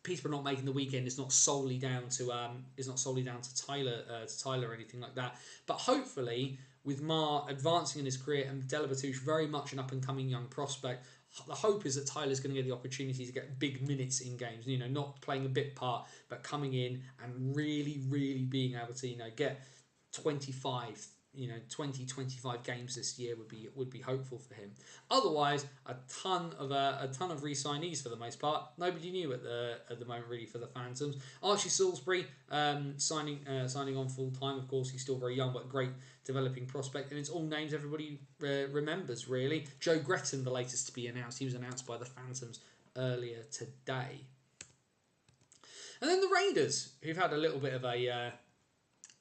Peterborough not making the weekend is not solely down to Tyler or anything like that. But hopefully, with Marr advancing in his career and Delabatouche very much an up and coming young prospect, the hope is that Tyler's going to get the opportunity to get big minutes in games, not playing a bit part, but coming in and really, really being able to, get 25 games this year would be hopeful for him. Otherwise, a ton of re-signees for the most part. Nobody knew at the moment really for the Phantoms. Archie Salisbury signing on full time. Of course, he's still very young, but great developing prospect, and it's all names everybody remembers really. Joe Gretton, the latest to be announced. He was announced by the Phantoms earlier today. And then the Raiders, who've had a little bit of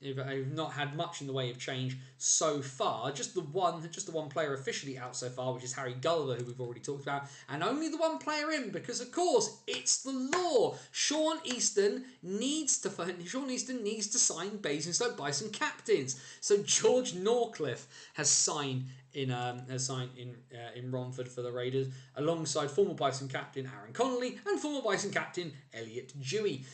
who've not had much in the way of change so far. Just the one player officially out so far, which is Harry Gulliver, who we've already talked about, and only the one player in because, of course, it's the law. Sean Easton needs to sign Basingstoke Bison captains. So George Norcliffe has signed in Romford for the Raiders, alongside former Bison captain Aaron Connolly and former Bison captain Elliot Dewey.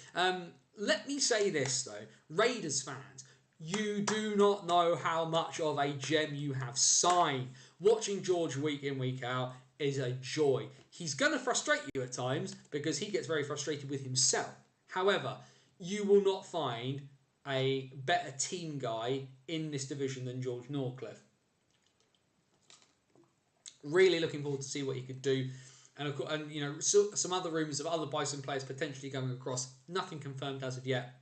Let me say this though, Raiders fans, you do not know how much of a gem you have signed. Watching George week in, week out is a joy. He's going to frustrate you at times because he gets very frustrated with himself. However, you will not find a better team guy in this division than George Norcliffe. Really looking forward to see what he could do. And some other rumours of other Bison players potentially going across. Nothing confirmed as of yet.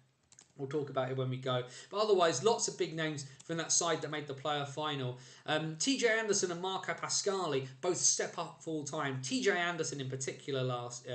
We'll talk about it when we go. But otherwise, lots of big names from that side that made the playoff final. TJ Anderson and Marco Pascali both step up full time. TJ Anderson in particular last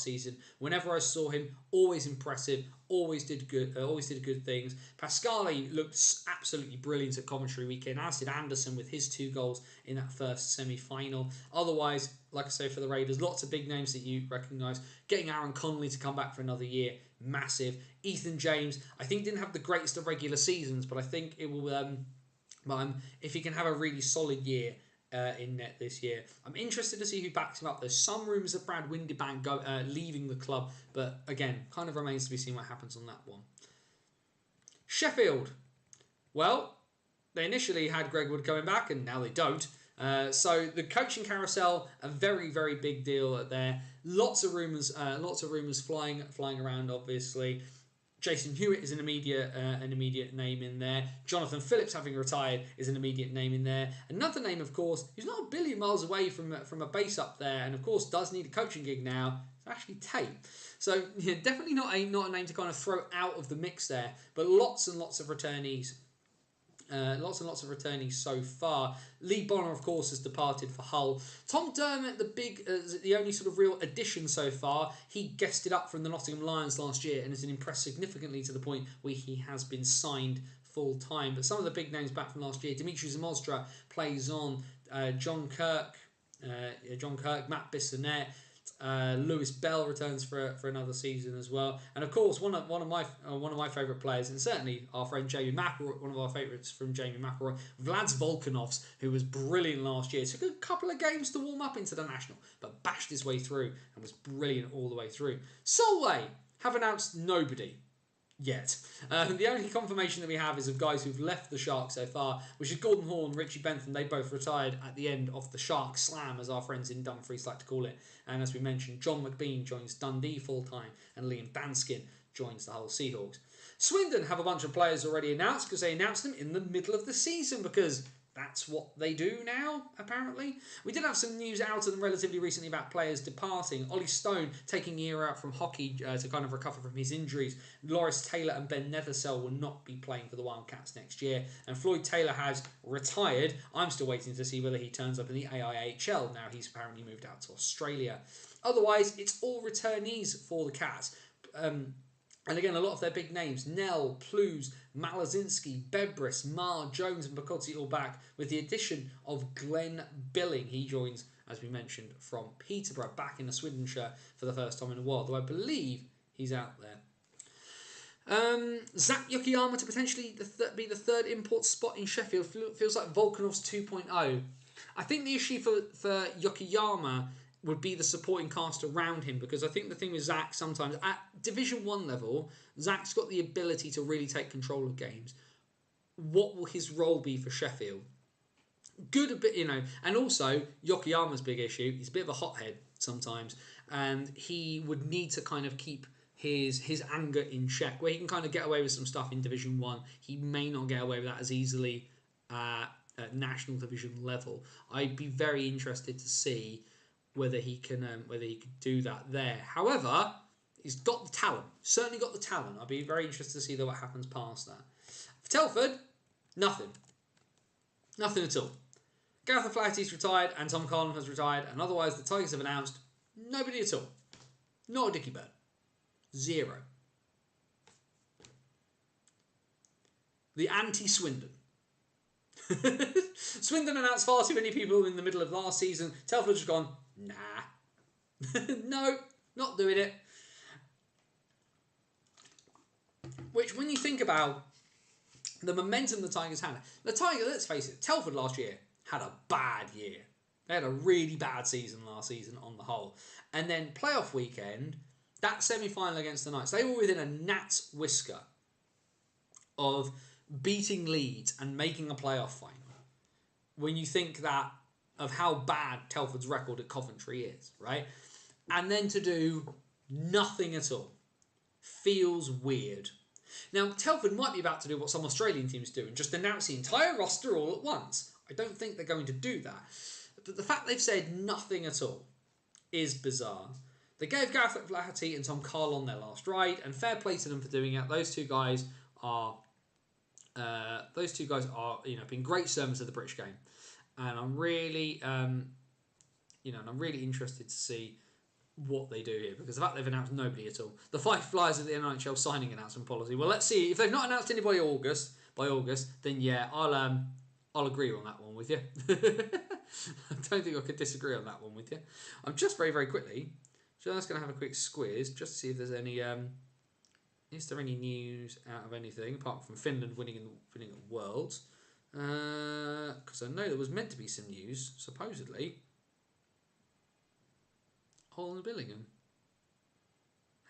season. Whenever I saw him, always impressive. Always did good things. Pascali looked absolutely brilliant at Coventry weekend, as did Anderson with his 2 goals in that first semi-final. Otherwise, like I say, for the Raiders, lots of big names that you recognise. Getting Aaron Connolly to come back for another year, massive. Ethan James, I think didn't have the greatest of regular seasons, but I think it will. If he can have a really solid year in net this year, I'm interested to see who backs him up. There's some rumours of Brad Windybank leaving the club, but again, kind of remains to be seen what happens on that one. Sheffield, well, they initially had Greg Wood coming back, and now they don't. So the coaching carousel, a very, very big deal there. Lots of rumours flying around. Obviously, Jason Hewitt is an immediate name in there. Jonathan Phillips, having retired, is an immediate name in there. Another name, of course, who's not a billion miles away from a base up there, and of course does need a coaching gig now. It's actually Tate. So yeah, definitely not a name to kind of throw out of the mix there. But lots and lots of returnees. Lots and lots of returnees so far. Lee Bonner, of course, has departed for Hull. Tom Dermott, the only sort of real addition so far. He guested up from the Nottingham Lions last year and has impressed significantly to the point where he has been signed full time. But some of the big names back from last year: Dimitri Zamostra plays on. John Kirk, Matt Bissonette. Lewis Bell returns for another season as well, and of course one of my favourite players, and certainly our friend Jamie McElroy, one of our favourites from Jamie McElroy, Vlads Volkanovs, who was brilliant last year. Took a couple of games to warm up into the national, but bashed his way through and was brilliant all the way through. Solway have announced nobody yet. The only confirmation that we have is of guys who've left the Sharks so far, which is Gordon Horn, Richie Bentham. They both retired at the end of the Shark Slam, as our friends in Dumfries like to call it. And as we mentioned, John McBean joins Dundee full-time and Liam Banskin joins the Hull Seahawks. Swindon have a bunch of players already announced because they announced them in the middle of the season because that's what they do now, apparently. We did have some news out of them relatively recently about players departing. Ollie Stone taking a year out from hockey to kind of recover from his injuries. Loris Taylor and Ben Nethersell will not be playing for the Wildcats next year. And Floyd Taylor has retired. I'm still waiting to see whether he turns up in the AIHL. Now he's apparently moved out to Australia. Otherwise, it's all returnees for the Cats. And again, a lot of their big names: Nell, Plews, Malazinski, Bebris, Marr, Jones and Bacozzi all back, with the addition of Glenn Billing. He joins, as we mentioned, from Peterborough, back in the Swindon shirt for the first time in a while, though I believe he's out there. Zach Yokoyama to potentially be the third import spot in Sheffield. Feels like Volkanov's 2.0. I think the issue for Yokoyama would be the supporting cast around him, because I think the thing with Zach, sometimes at Division 1 level, Zach's got the ability to really take control of games. What will his role be for Sheffield? Good a bit, and also Yokoyama's big issue, he's a bit of a hothead sometimes, and he would need to kind of keep his anger in check. Where he can kind of get away with some stuff in Division 1, he may not get away with that as easily at national division level. I'd be very interested to see whether he could do that there. However, he's got the talent. Certainly got the talent. I'll be very interested to see what happens past that. For Telford, nothing. Nothing at all. Gareth O'Flaherty's retired and Tom Carlin has retired, and otherwise the Tigers have announced nobody at all. Not a dicky bird. Zero. The anti-Swindon. Swindon announced far too many people in the middle of last season. Telford have just gone, nah. No, not doing it. Which, when you think about the momentum the Tigers had, let's face it, Telford last year had a bad year. They had a really bad season last season on the whole. And then playoff weekend, that semi-final against the Knights, they were within a gnat's whisker of beating Leeds and making a playoff final. When you think that of how bad Telford's record at Coventry is, right? And then to do nothing at all feels weird. Now, Telford might be about to do what some Australian teams do and just announce the entire roster all at once. I don't think they're going to do that. But the fact they've said nothing at all is bizarre. They gave Gareth O'Flaherty and Tom Carl on their last ride, and fair play to them for doing it. Those two guys are been great servants of the British game, and I'm really interested to see what they do here, because the fact they've announced nobody at all. The five flyers of the NHL signing announcement policy. Well, let's see if they've not announced anybody by August. Then yeah, I'll agree on that one with you. I don't think I could disagree on that one with you. I'm just very, very quickly just going to have a quick squiz just to see if there's any. Is there any news out of anything apart from Finland winning at Worlds? Because I know there was meant to be some news supposedly. Holland and Billingham.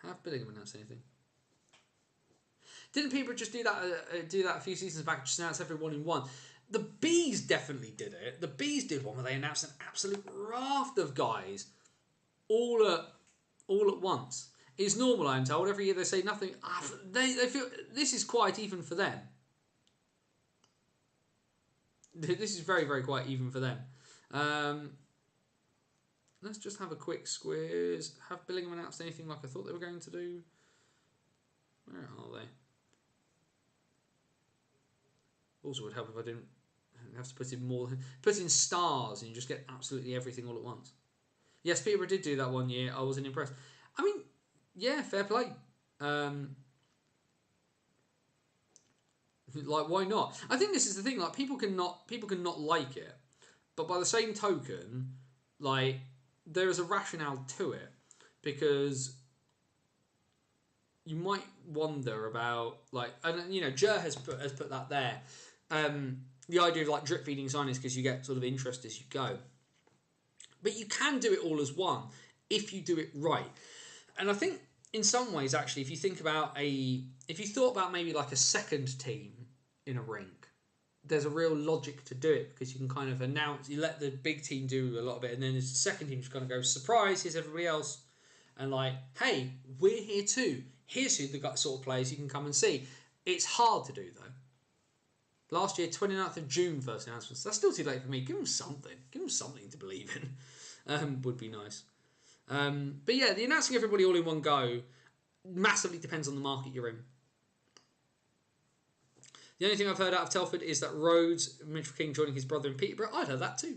Have Billingham announced anything? Didn't Peterborough just do that a few seasons back? Just announce everyone in one. The Bees definitely did it. The Bees did one where they announced an absolute raft of guys all at once. It's normal, I'm told. Every year they say nothing. They feel this is quiet even for them. This is very, very quiet even for them. Let's just have a quick squiz. Have Billingham announced anything like I thought they were going to do? Where are they? Also would help if I didn't have to put in stars and you just get absolutely everything all at once. Yes, Peterborough did do that one year. I wasn't impressed. I mean, yeah, fair play. Like, why not? I think this is the thing. Like, people can not like it, but by the same token, like, there is a rationale to it, because you might wonder about, like, and you know, Jer has put that there. The idea of like drip feeding signings, because you get sort of interest as you go. But you can do it all as one if you do it right. And I think in some ways, actually, if you thought about maybe like a second team in a rink, there's a real logic to do it, because you can kind of announce, you let the big team do a lot of it, and then the second team just kind of go, surprise, here's everybody else. And like, hey, we're here too. Here's who the sort of players you can come and see. It's hard to do though. Last year, 29th of June, first announcements. That's still too late for me. Give them something. Give them something to believe in. Would be nice. But yeah, the announcing everybody all in one go massively depends on the market you're in. The only thing I've heard out of Telford is that Rhodes, Mitchell King joining his brother in Peterborough. I'd heard that too.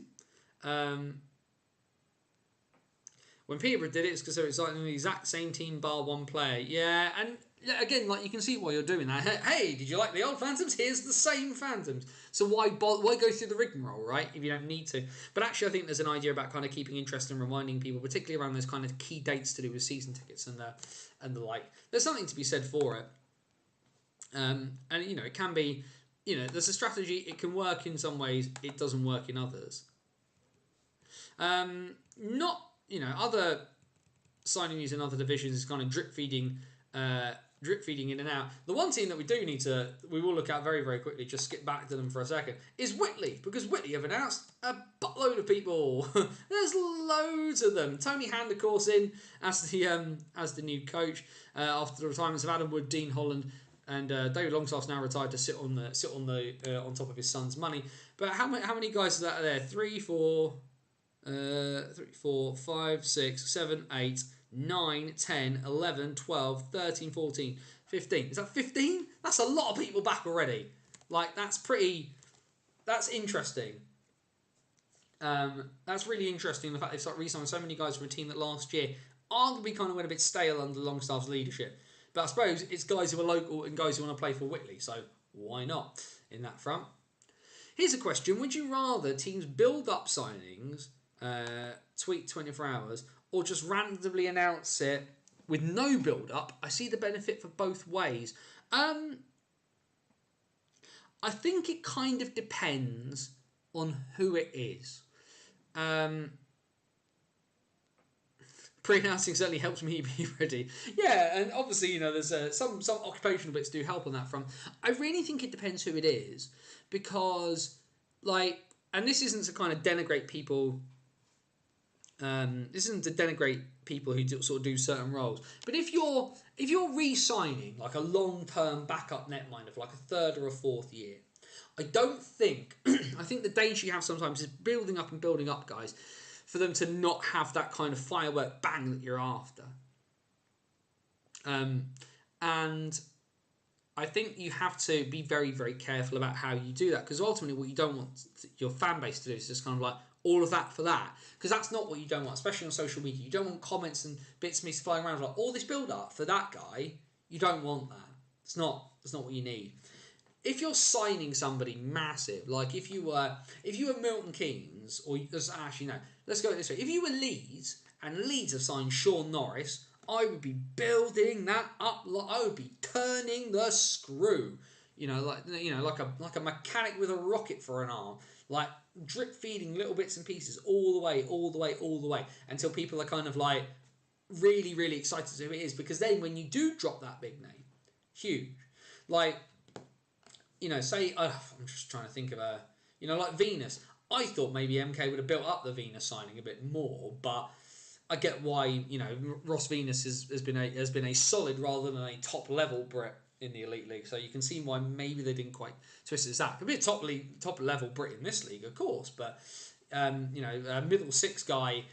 When Peterborough did it, it's because they were exciting the exact same team bar one player. Yeah, and again, like, you can see why you're doing that. Hey, did you like the old Phantoms? Here's the same Phantoms. So why go through the rigmarole, right, if you don't need to? But actually, I think there's an idea about kind of keeping interest and reminding people, particularly around those kind of key dates to do with season tickets and the like. There's something to be said for it. And, you know, it can be, you know, there's a strategy. It can work in some ways. It doesn't work in others. You know, other signing news in other divisions is kind of drip feeding in and out. The one team that we will look at very, very quickly, just skip back to them for a second, is Whitley, because Whitley have announced a buttload of people. There's loads of them. Tony Hand, of course, in as the new coach after the retirements of Adam Wood, Dean Holland, and David Longstaff's now retired to sit on top of his son's money. But how many guys are there? 3, 4, 5, 6, 7, 8, 9, 10, 11, 12, 13, 14, 15. Is that 15? That's a lot of people back already. Like, that's interesting. That's really interesting, the fact they've started re-signing so many guys from a team that last year arguably kind of went a bit stale under Longstaff's leadership. But I suppose it's guys who are local and guys who want to play for Whitley, so why not in that front? Here's a question. Would you rather teams build up signings, tweet 24 hours, or just randomly announce it with no build-up? I see the benefit for both ways. I think it kind of depends on who it is. Pre-announcing certainly helps me be ready. Yeah, and obviously, you know, there's some occupational bits do help on that front. I really think it depends who it is, because, like, and this isn't to kind of denigrate people. This isn't to denigrate people who sort of do certain roles. But if you're re-signing like a long-term backup netminder for like a third or a fourth year, I don't think I think the danger you have sometimes is building up guys for them to not have that kind of firework bang that you're after. And I think you have to be very, very careful about how you do that, because ultimately what you don't want your fan base to do is just kind of like all of that for that, because that's not what you don't want, especially on social media. You don't want comments and bits and pieces flying around like all this build up for that guy. You don't want that. It's not what you need. If you're signing somebody massive, like if you were Milton Keynes, or actually no, let's go this way. If you were Leeds and Leeds have signed Sean Norris, I would be building that up. I would be turning the screw. Like a mechanic with a rocket for an arm, like drip feeding little bits and pieces all the way until people are kind of like really, really excited to who it is. Because then when you do drop that big name, huge, like, you know, say I'm just trying to think of You know, like Venus. I thought maybe MK would have built up the Venus signing a bit more, but I get why, you know, Ross Venus has been a solid rather than a top level Brit in the Elite League. So you can see why maybe they didn't quite twist it as that. Could be a top level Brit in this league, of course, but you know, a middle six guy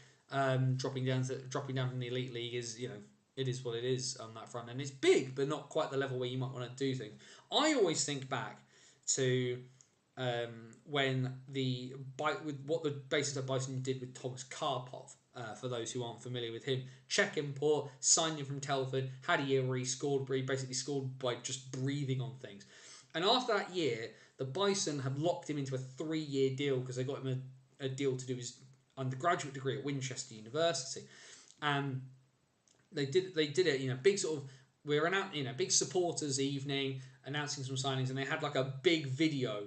dropping down from the Elite League is, you know, it is what it is on that front, and it's big, but not quite the level where you might want to do things. I always think back to when with what the basis of Bison did with Thomas Karpov. For those who aren't familiar with him, Czech import, signed him from Telford, had a year where he basically scored by just breathing on things. And after that year, the Bison had locked him into a 3-year deal because they got him a deal to do his undergraduate degree at Winchester University. And they did it, you know, big sort of, big supporters evening, announcing some signings, and they had like a big video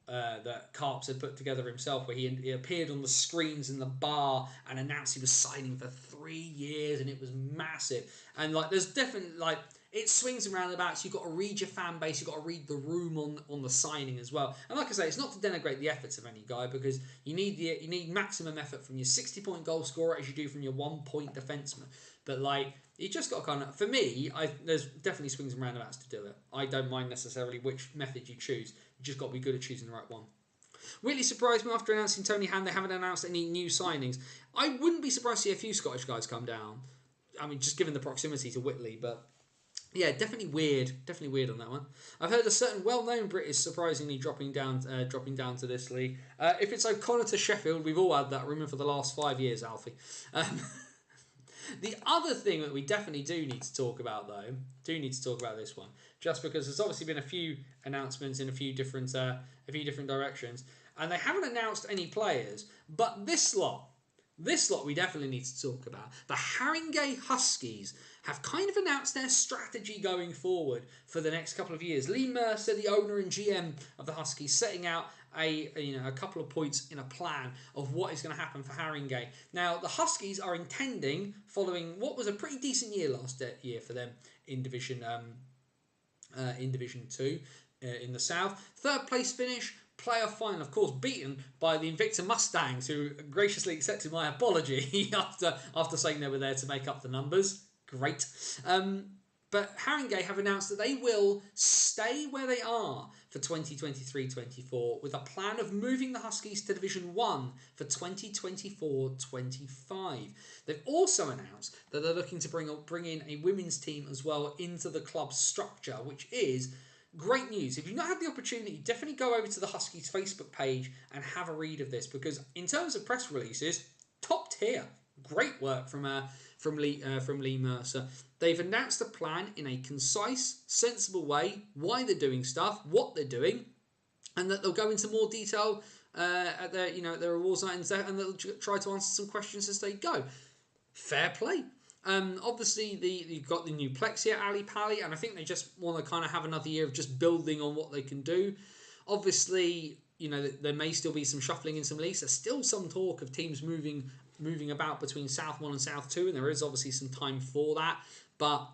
that Karps had put together himself, where he appeared on the screens in the bar and announced he was signing for 3 years, and it was massive. And like, there's definitely like, it swings and roundabouts. You've got to read your fan base. You've got to read the room on the signing as well. And like I say, it's not to denigrate the efforts of any guy, because you need maximum effort from your 60-point goal scorer as you do from your 1-point defenseman. But like, you just got to kind of, for me, there's definitely swings and roundabouts to do it. I don't mind necessarily which method you choose. You just got to be good at choosing the right one. Really surprised me after announcing Tony Hand, they haven't announced any new signings. I wouldn't be surprised to see a few Scottish guys come down. I mean, just given the proximity to Whitley, but yeah, definitely weird on that one. I've heard a certain well-known Brit is surprisingly dropping down to this league. If it's O'Connor to Sheffield, we've all had that rumour for the last 5 years, Alfie. The other thing that we definitely do need to talk about, though, this one, just because there's obviously been a few announcements in a few different directions, and they haven't announced any players, but this lot we definitely need to talk about. The Haringey Huskies have kind of announced their strategy going forward for the next couple of years. Lee Mercer, the owner and GM of the Huskies, setting out a couple of points in a plan of what is going to happen for Haringey. Now, the Huskies are intending, following what was a pretty decent year last year for them in Division 2 in the South, 3rd place finish. Playoff final, of course, beaten by the Invicta Mustangs, who graciously accepted my apology after saying they were there to make up the numbers. Great. But Haringey have announced that they will stay where they are for 2023-24 with a plan of moving the Huskies to Division 1 for 2024-25. They've also announced that they're looking to bring in a women's team as well into the club's structure, which is great news. If you've not had the opportunity, definitely go over to the Huskies Facebook page and have a read of this, because in terms of press releases, top tier. Great work from Lee Mercer. They've announced a plan in a concise, sensible way, why they're doing stuff, what they're doing, and that they'll go into more detail at their awards night, and they'll try to answer some questions as they go. Fair play. Obviously, you've got the new Plexi at Ali Pally, and I think they just want to kind of have another year of just building on what they can do. Obviously, you know, there may still be some shuffling in some leagues. There's still some talk of teams moving about between South 1 and South 2, and there is obviously some time for that. But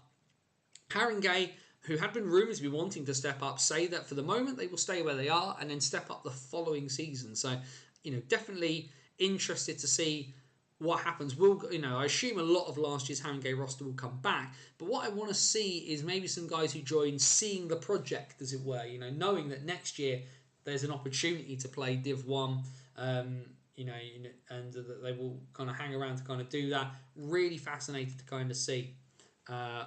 Haringey, who had been rumoured to be wanting to step up, say that for the moment they will stay where they are and then step up the following season. So, you know, definitely interested to see what happens. I assume a lot of last year's Haringey roster will come back, but what I want to see is maybe some guys who join seeing the project, as it were, you know, knowing that next year there's an opportunity to play Div 1, and that they will kind of hang around to kind of do that. Really fascinated to kind of see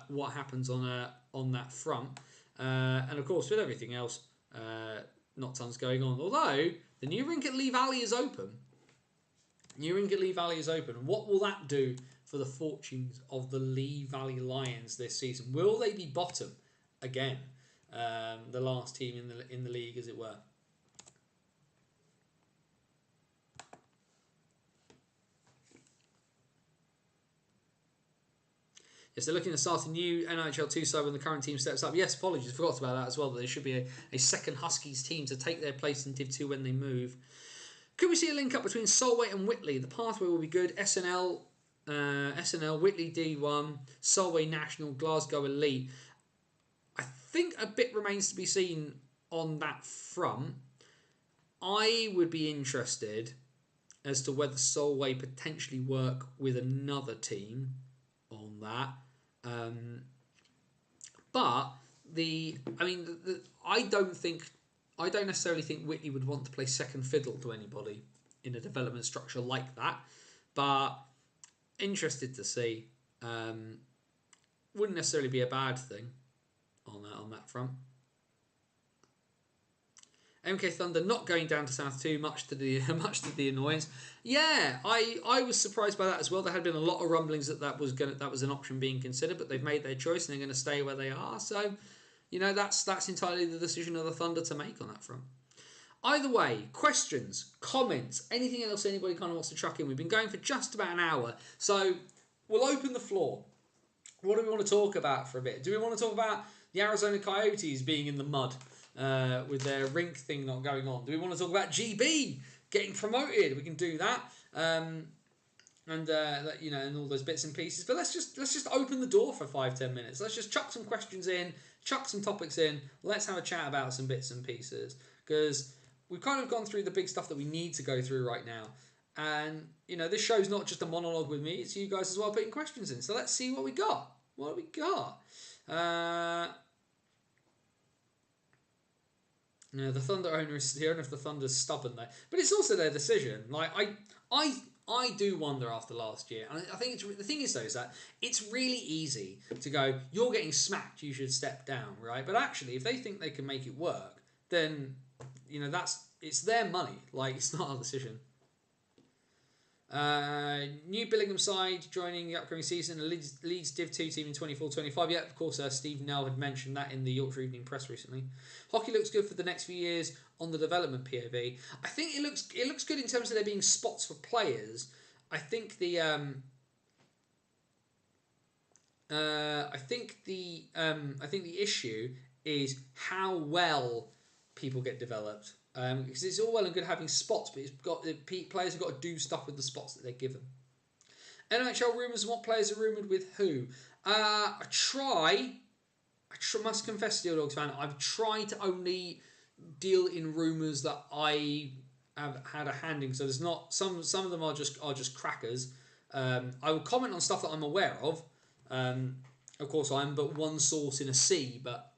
what happens on that front, and of course with everything else, not tons going on. Although the new rink at Lee Valley is open. What will that do for the fortunes of the Lee Valley Lions this season? Will they be bottom again? The last team in the league, as it were. Yes, they're looking to start a new NHL 2 side when the current team steps up. Yes, apologies, forgot about that as well, that there should be a second Huskies team to take their place in Div 2 when they move. Could we see a link up between Solway and Whitley? The pathway will be good. SNL, Whitley D1, Solway National, Glasgow Elite. I think a bit remains to be seen on that front. I would be interested as to whether Solway potentially work with another team on that. But I don't necessarily think Whitney would want to play second fiddle to anybody in a development structure like that. But interested to see. Wouldn't necessarily be a bad thing on that front. MK Thunder not going down to South 2, much to the annoyance. Yeah, I was surprised by that as well. There had been a lot of rumblings that was an option being considered, but they've made their choice and they're going to stay where they are. So, that's entirely the decision of the Thunder to make on that front. Either way, questions, comments, anything else anybody kind of wants to chuck in. We've been going for just about an hour, so we'll open the floor. What do we want to talk about for a bit? Do we want to talk about the Arizona Coyotes being in the mud with their rink thing not going on? Do we want to talk about GB getting promoted? We can do that, and all those bits and pieces. But let's just open the door for 5-10 minutes. Let's just chuck some questions in, chuck some topics in. Let's have a chat about some bits and pieces, because we've kind of gone through the big stuff that we need to go through right now. And, this show's not just a monologue with me, it's you guys as well putting questions in. So let's see what we got. What have we got? The Thunder owner is the owner of the Thunder's stubborn though. But it's also their decision. Like, I do wonder after last year. And I think the thing is though, is that it's really easy to go, you're getting smacked, you should step down, right? But actually, if they think they can make it work, then, it's their money. Like, it's not our decision. New Billingham side joining the upcoming season, a Leeds Div 2 team in 24-25. Yeah, of course, Steve Nell had mentioned that in the Yorkshire Evening Press recently. Hockey looks good for the next few years on the development POV. I think it looks good in terms of there being spots for players. I think the issue is how well people get developed. Because it's all well and good having spots, but players have got to do stuff with the spots that they're given. NHL rumours and what players are rumoured with who? I must confess, Steel Dogs fan, I've tried to only deal in rumours that I have had a hand in. So there's not some of them are just crackers. I will comment on stuff that I'm aware of. Of course, I'm but one source in a sea, but.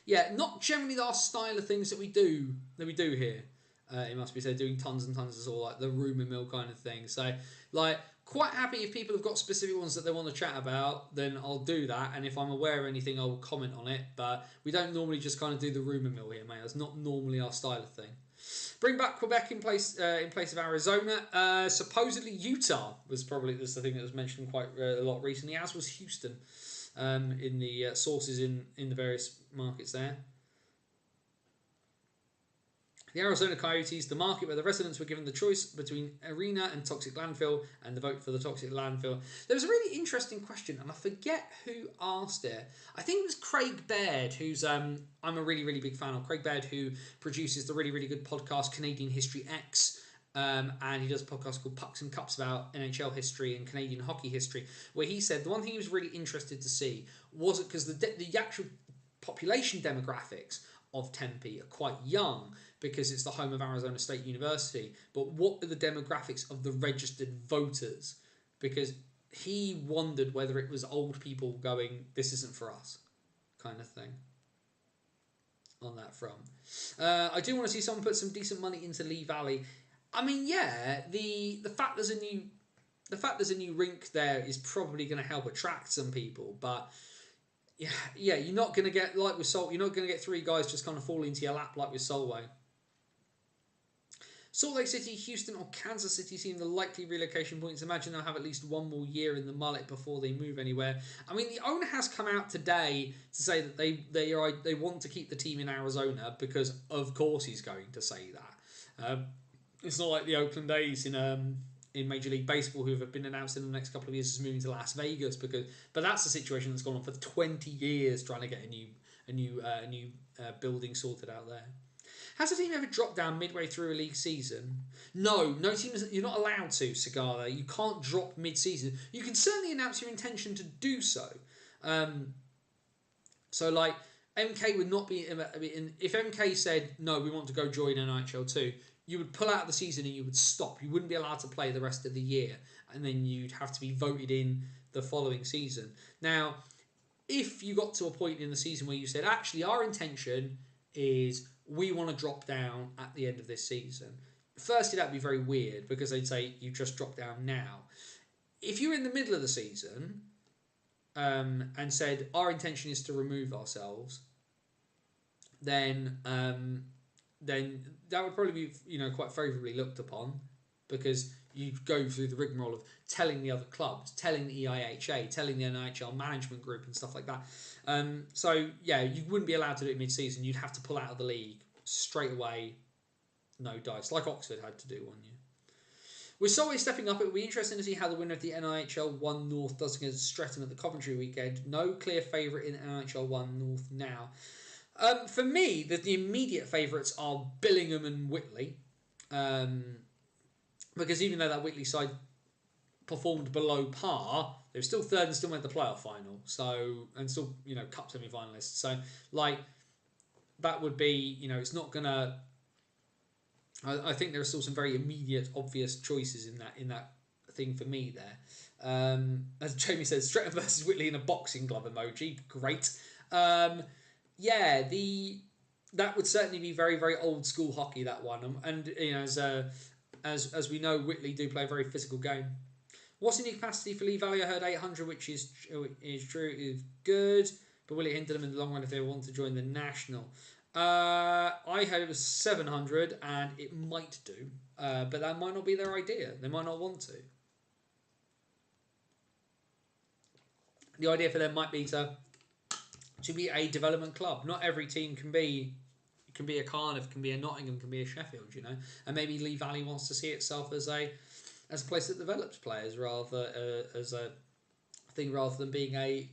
Yeah, not generally our style of things that we do here. It must be said, doing tons and tons of sort of like the rumour mill kind of thing. So, like, quite happy if people have got specific ones that they want to chat about, then I'll do that. And if I'm aware of anything, I'll comment on it. But we don't normally just kind of do the rumour mill here, mate. That's not normally our style of thing. Bring back Quebec in place of Arizona. Supposedly Utah was probably the thing that was mentioned quite a lot recently, as was Houston. In the sources in the various markets there. The Arizona Coyotes, the market where the residents were given the choice between arena and toxic landfill, and the vote for the toxic landfill. There was a really interesting question, and I forget who asked it. I think it was Craig Baird, who's I'm a really, really big fan of. Craig Baird, who produces the really, really good podcast Canadian History X. And he does a podcast called Pucks and Cups about NHL history and Canadian hockey history, where he said the one thing he was really interested to see was it because the actual population demographics of Tempe are quite young because it's the home of Arizona State University, but what are the demographics of the registered voters? Because he wondered whether it was old people going, this isn't for us, kind of thing. On that front, I do want to see someone put some decent money into Lee Valley. I mean, yeah, the fact there's a new rink there is probably going to help attract some people, but yeah, you're not going to get like with Salt. You're not going to get three guys just kind of fall into your lap like with Solway. Salt Lake City, Houston, or Kansas City seem the likely relocation points. Imagine they'll have at least one more year in the mullet before they move anywhere. I mean, the owner has come out today to say that they want to keep the team in Arizona because, of course, he's going to say that. It's not like the Oakland A's in Major League Baseball who have been announced in the next couple of years as moving to Las Vegas but that's a situation that's gone on for 20 years trying to get a new building sorted out there. Has a team ever dropped down midway through a league season? No teams. You're not allowed to, Cigar. You can't drop mid-season. You can certainly announce your intention to do so. So like MK would not be. I mean, if MK said no, we want to go join NHL 2, you would pull out of the season and you would stop. You wouldn't be allowed to play the rest of the year, and then you'd have to be voted in the following season. Now, if you got to a point in the season where you said, actually, our intention is we want to drop down at the end of this season. Firstly, that'd be very weird because they'd say you just dropped down now. If you're in the middle of the season and said our intention is to remove ourselves, then that would probably be quite favourably looked upon, because you go through the rigmarole of telling the other clubs, telling the EIHA, telling the NHL management group and stuff like that. So yeah, you wouldn't be allowed to do it mid-season. You'd have to pull out of the league straight away, no dice, like Oxford had to do 1 year. With Solway stepping up, it will be interesting to see how the winner of the NHL 1 North does against Stretton at the Coventry weekend. No clear favourite in NHL 1 North now. For me, the immediate favourites are Billingham and Whitley. Because even though that Whitley side performed below par, they were still third and still made the playoff final. So, and still, cup semi-finalists. So, that would be, it's not going to... I think there are still some very immediate, obvious choices in that thing for me there. As Jamie says, Stretton versus Whitley in a boxing glove emoji. Great. That would certainly be very, very old school hockey, that one. And as we know, Whitley do play a very physical game. What's in the capacity for Lee Valley? I heard 800, which is true, is good. But will it hinder them in the long run if they want to join the national? I heard it was 700, and it might do. But that might not be their idea. They might not want to. The idea for them might be to be a development club. Not every team can be a Cardiff, can be a Nottingham, can be a Sheffield, and maybe Lee Valley wants to see itself as a place that develops players rather than being a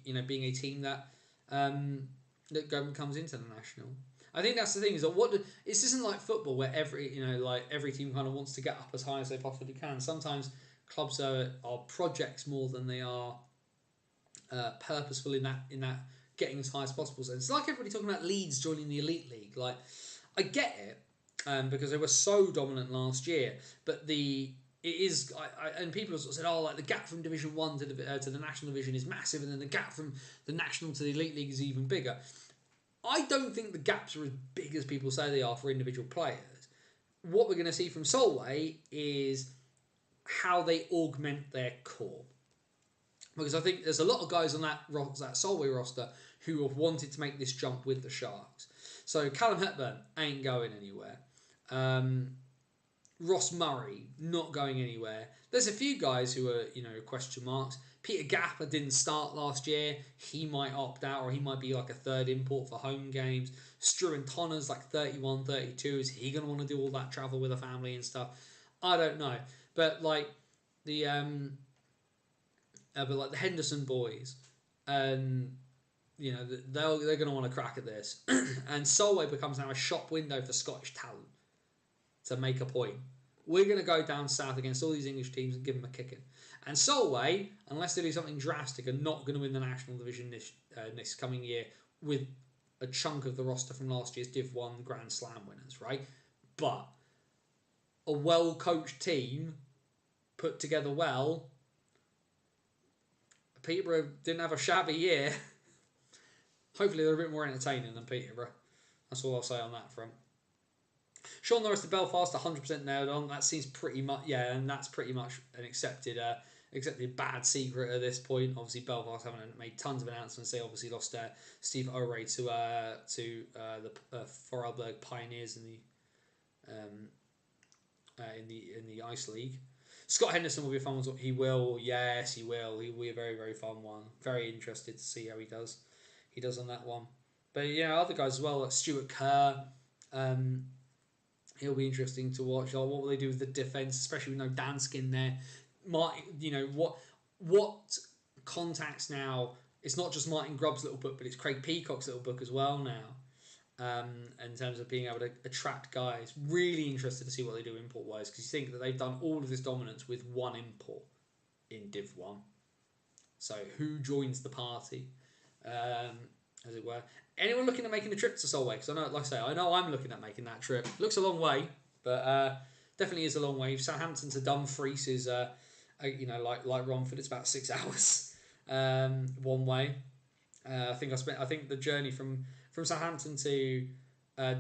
team that comes into the national. I think that's the thing, is that this isn't like football where every team kind of wants to get up as high as they possibly can. Sometimes clubs are projects more than they are purposeful in that getting as high as possible. So it's like everybody talking about Leeds joining the Elite League. Like, I get it, because they were so dominant last year, but and people have sort of said, the gap from Division 1 to the National Division is massive, and then the gap from the National to the Elite League is even bigger. I don't think the gaps are as big as people say they are for individual players. What we're going to see from Solway is how they augment their core. Because I think there's a lot of guys on that Solway roster who have wanted to make this jump with the Sharks. So Callum Hepburn ain't going anywhere. Ross Murray not going anywhere. There's a few guys who are question marks. Peter Gapper didn't start last year. He might opt out, or he might be like a third import for home games. Struan Tonner's like 31, 32. Is he going to want to do all that travel with a family and stuff? I don't know. But the Henderson boys, they're going to want to crack at this. And Solway becomes now a shop window for Scottish talent to make a point. We're going to go down south against all these English teams and give them a kicking. And Solway, unless they do something drastic, are not going to win the National Division this coming year with a chunk of the roster from last year's Div 1 Grand Slam winners, right? But a well-coached team put together well. Peterborough didn't have a shabby year. Hopefully they're a bit more entertaining than Peterborough. That's all I'll say on that front. Sean Norris to Belfast, 100% nailed on. That seems pretty much, and that's pretty much an accepted bad secret at this point. Obviously, Belfast haven't made tons of announcements. They obviously lost Steve O'Reilly to the Vorarlberg Pioneers in the Ice League. Scott Henderson will be a fun one. He will, yes, he will. He will be a very, very fun one. Very interested to see how he does. He does on that one. But other guys as well, like Stuart Kerr. He'll be interesting to watch. What will they do with the defence, especially with no Danskin there? What contacts now? It's not just Martin Grubb's little book, but it's Craig Peacock's little book as well now. In terms of being able to attract guys, really interested to see what they do import wise, because you think that they've done all of this dominance with one import in Div 1. So who joins the party, as it were? anyone looking at making a trip to Solway? Because I know, like I say, I know I'm looking at making that trip. Looks a long way, but definitely is a long way. Southampton to Dumfries is, like Romford, it's about 6 hours one way. I think the journey from Southampton to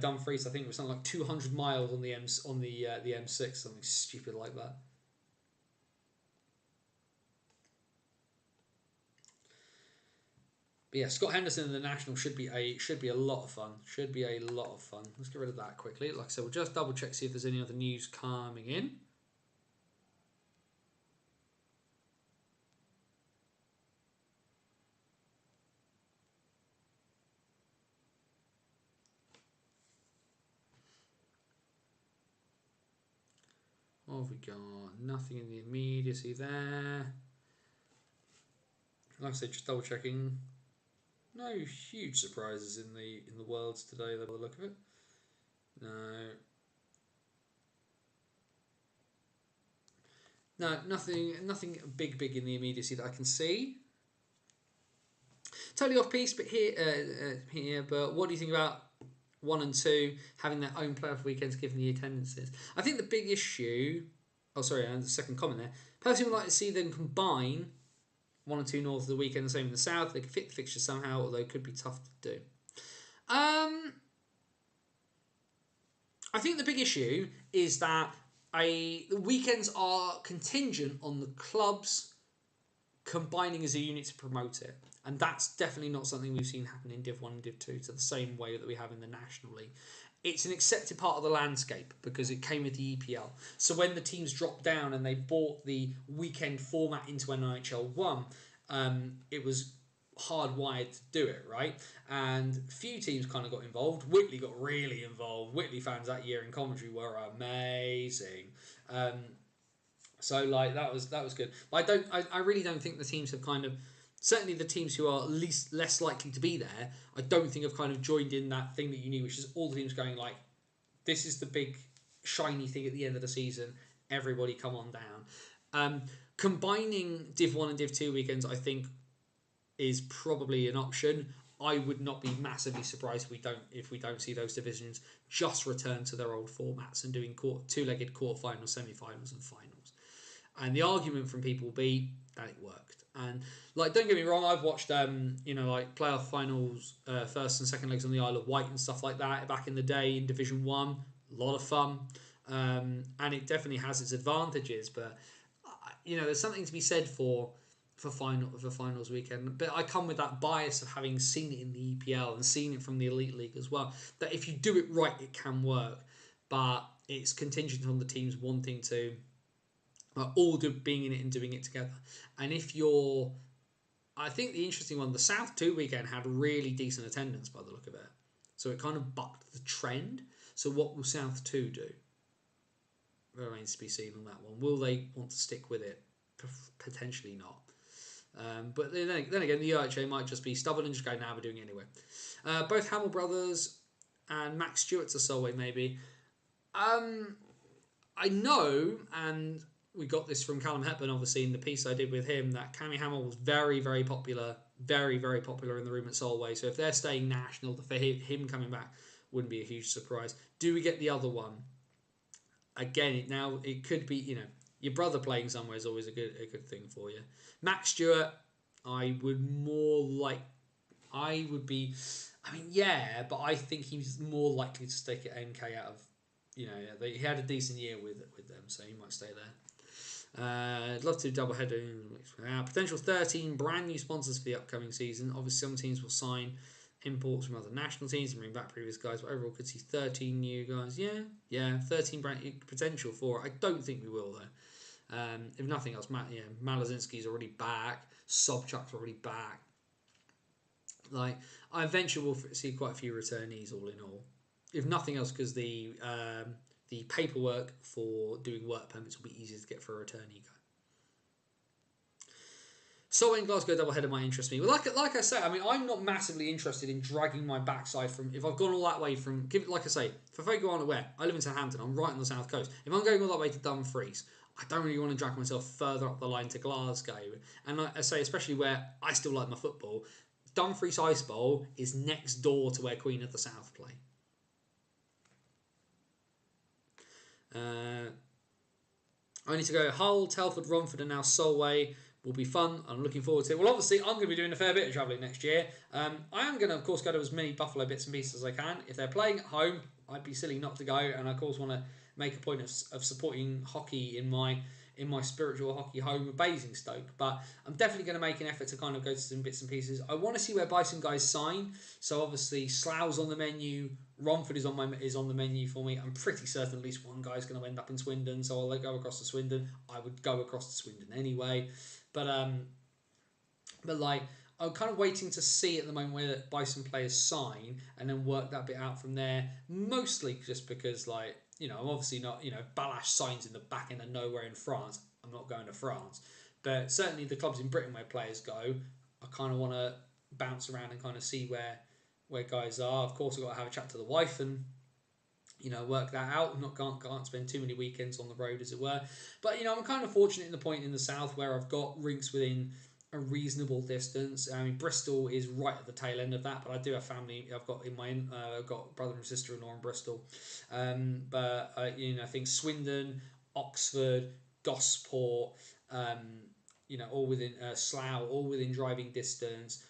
Dumfries, I think it was something like 200 miles on the M6, something stupid like that. But yeah, Scott Henderson in the National should be a lot of fun. Should be a lot of fun. Let's get rid of that quickly. Like I said, we'll just double check, see if there's any other news coming in. What have we got? Nothing in the immediacy there. Like I said, just double checking. No huge surprises in the worlds today, by the look of it. No, nothing big in the immediacy that I can see. Totally off piece, but here. But what do you think about 1 and 2 having their own playoff weekends given the attendances? I think the big issue. Oh, sorry, and the second comment there. Personally, would like to see them combine 1 and 2 north of the weekend, the same in the south. They could fit the fixture somehow, although it could be tough to do. I think the big issue is that the weekends are contingent on the clubs combining as a unit to promote it. And that's definitely not something we've seen happen in Div 1 and Div 2 to the same way that we have in the National League. It's an accepted part of the landscape because it came with the EPL. So when the teams dropped down and they brought the weekend format into NHL 1, it was hardwired to do it, right? And few teams kind of got involved. Whitley got really involved. Whitley fans that year in commentary were amazing. So like that was good. But I really don't think the teams have kind of, certainly the teams who are less likely to be there, I don't think have kind of joined in that thing that you need, which is all the teams going like, this is the big shiny thing at the end of the season. Everybody come on down. Combining Div 1 and Div 2 weekends, I think, is probably an option. I would not be massively surprised if we don't see those divisions just return to their old formats and doing two-legged quarterfinals, semi-finals, and finals. And the argument from people will be that it worked. And like, don't get me wrong, I've watched like playoff finals, first and second legs on the Isle of Wight and stuff like that back in the day in Division 1. A lot of fun, and it definitely has its advantages. But there's something to be said for finals weekend. But I come with that bias of having seen it in the EPL and seen it from the Elite League as well, that if you do it right, it can work. But it's contingent on the teams wanting to all being in it and doing it together. And I think the interesting one, the South 2 weekend had really decent attendance by the look of it. So it kind of bucked the trend. So what will South 2 do? Remains to be seen on that one. Will they want to stick with it? Potentially not. But then again, the UHA might just be stubborn and just go, we're doing it anyway. Both Hamill brothers and Max Stewart's a Solway, maybe. I know, and we got this from Callum Hepburn, obviously, in the piece I did with him, that Cammy Hamill was very, very popular, very, very popular in the room at Solway. So if they're staying national, for him coming back wouldn't be a huge surprise. Do we get the other one? Again, it could be, your brother playing somewhere is always a good thing for you. Max Stewart, but I think he's more likely to stick at MK out of, he had a decent year with them, so he might stay there. I'd love to double header. Potential 13 brand new sponsors for the upcoming season. Obviously, some teams will sign imports from other national teams and bring back previous guys, but overall could see 13 new guys. Yeah, 13 brand potential for it. I don't think we will though. If nothing else, Malazinski's already back. Sobchuk's already back. Like, I eventually will see quite a few returnees all in all. If nothing else, because the paperwork for doing work permits will be easier to get for a returnee guy. Solway and Glasgow doubleheader might interest me. But like I say, I'm not massively interested in dragging my backside from, if I've gone all that way from, like I say, for folk who aren't aware, I live in Southampton, I'm right on the south coast. If I'm going all that way to Dumfries, I don't really want to drag myself further up the line to Glasgow. And like I say, especially where I still like my football, Dumfries Ice Bowl is next door to where Queen of the South play. I need to go Hull, Telford, Romford and now Solway. Will be fun. I'm looking forward to it. Well, obviously, I'm going to be doing a fair bit of travelling next year. I am going to, of course, go to as many Buffalo bits and pieces as I can. If they're playing at home, I'd be silly not to go. And I, of course, want to make a point of supporting hockey in my spiritual hockey home of Basingstoke. But I'm definitely going to make an effort to kind of go to some bits and pieces. I want to see where Bison guys sign. So obviously, Slough's on the menu. Romford is on the menu for me. I'm pretty certain at least one guy's going to end up in Swindon. So I'll go across to Swindon. I would go across to Swindon anyway. But like, I'm kind of waiting to see at the moment where Bison players sign and then work that bit out from there. Mostly just because, like, you know, I'm obviously not, you know, Balash signs in the back end of nowhere in France. I'm not going to France. But certainly the clubs in Britain where players go, I kind of want to bounce around and kind of see where guys are. Of course, I've got to have a chat to the wife and, you know, work that out. Can't spend too many weekends on the road, as it were. But, you know, I'm kind of fortunate in the point in the south where I've got rinks within a reasonable distance. I mean, Bristol is right at the tail end of that, but I do have family. I've got I've got brother and sister-in-law in Bristol. But you know, I think Swindon, Oxford, Gosport, you know, all within Slough, all within driving distance.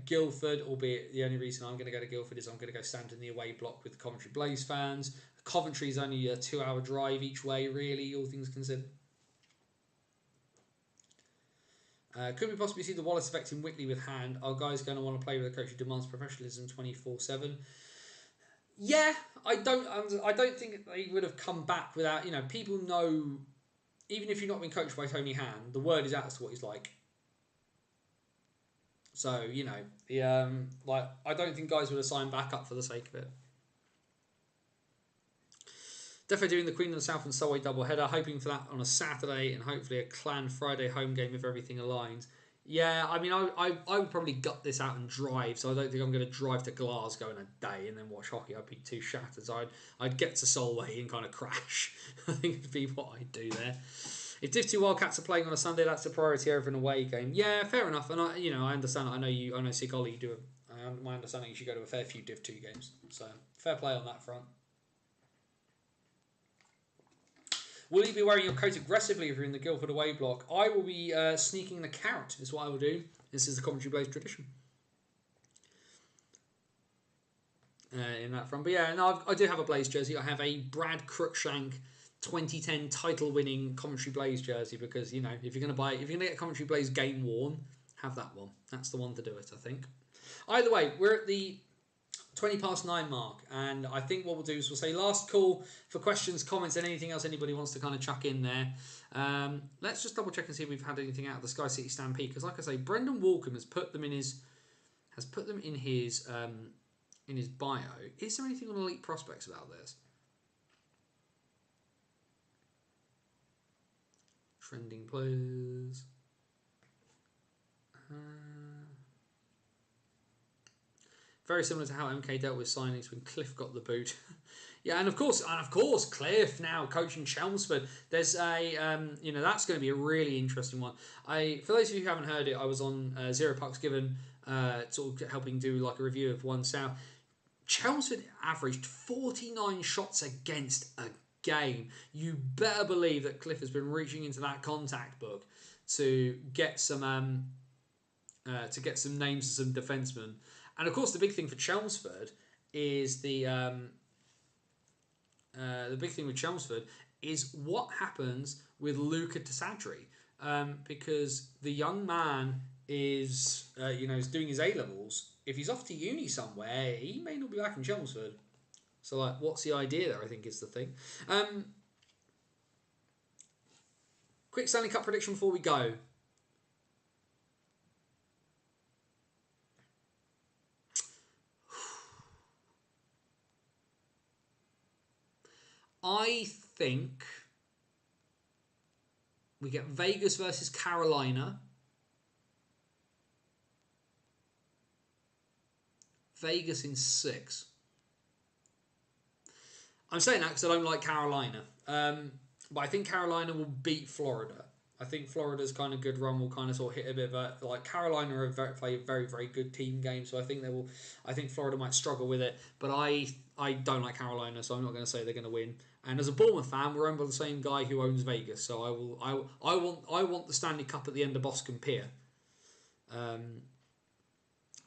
Guildford, albeit the only reason I'm going to go to Guildford is I'm going to go stand in the away block with the Coventry Blaze fans. Coventry is only a 2-hour drive each way, really, all things considered. Could we possibly see the Wallace effect in Whitley with Hand? Are guys going to want to play with a coach who demands professionalism 24/7? Yeah, I don't think they would have come back without, you know, people know, even if you've not been coached by Tony Hand, the word is out as to what he's like. So, you know, like, I don't think guys would have signed back up for the sake of it. Definitely doing the Queen of the South and Solway double header, hoping for that on a Saturday and hopefully a Clan Friday home game if everything aligns. Yeah, I mean, I would probably gut this out and drive, so I don't think I'm going to drive to Glasgow in a day and then watch hockey. I'd be too shattered. So I'd get to Solway and kind of crash. I think it'd be what I'd do there. If Div 2 Wildcats are playing on a Sunday, that's a priority over an away game. Yeah, fair enough. And I understand. I know Sigoli, you do. My understanding, you should go to a fair few Div 2 games. So fair play on that front. Will you be wearing your coat aggressively if you're in the Guildford away block? I will be sneaking the carrot, is what I will do. This is the Coventry Blaze tradition. In that front. But yeah, no, I do have a Blaze jersey. I have a Brad Cruikshank 2010 title-winning Coventry Blaze jersey because, you know, if you're going to get Coventry Blaze game worn, have that one. That's the one to do it, I think. Either way, we're at the 9:20 mark, and I think what we'll do is we'll say last call for questions, comments, and anything else anybody wants to kind of chuck in there. Let's just double check and see if we've had anything out of the Sky City Stampede, because like I say, Brendan Walcombe has put them in his bio. Is there anything on Elite Prospects about this? Trending players. Very similar to how MK dealt with signings when Cliff got the boot. Yeah, and of course, Cliff now coaching Chelmsford. There's a, that's going to be a really interesting one. For those of you who haven't heard it, I was on Zero Pucks Given, sort of helping do like a review of One South. Chelmsford averaged 49 shots against a game. You better believe that Cliff has been reaching into that contact book to get some names of some defensemen. And of course, the big thing for Chelmsford is what happens with Luca Tasadri, because the young man is doing his A-levels. If he's off to uni somewhere, he may not be back in Chelmsford. So, like, what's the idea there? I think is the thing. Quick Stanley Cup prediction before we go. I think we get Vegas versus Carolina. Vegas in 6. I'm saying that because I don't like Carolina. But I think Carolina will beat Florida. I think Florida's kind of good run will kind of sort of hit a bit of a like Carolina are play a very very good team game, so I think they will. I think Florida might struggle with it, but I don't like Carolina, so I'm not going to say they're going to win. And as a Bournemouth fan, we're owned by the same guy who owns Vegas, so I want the Stanley Cup at the end of Boscombe Pier.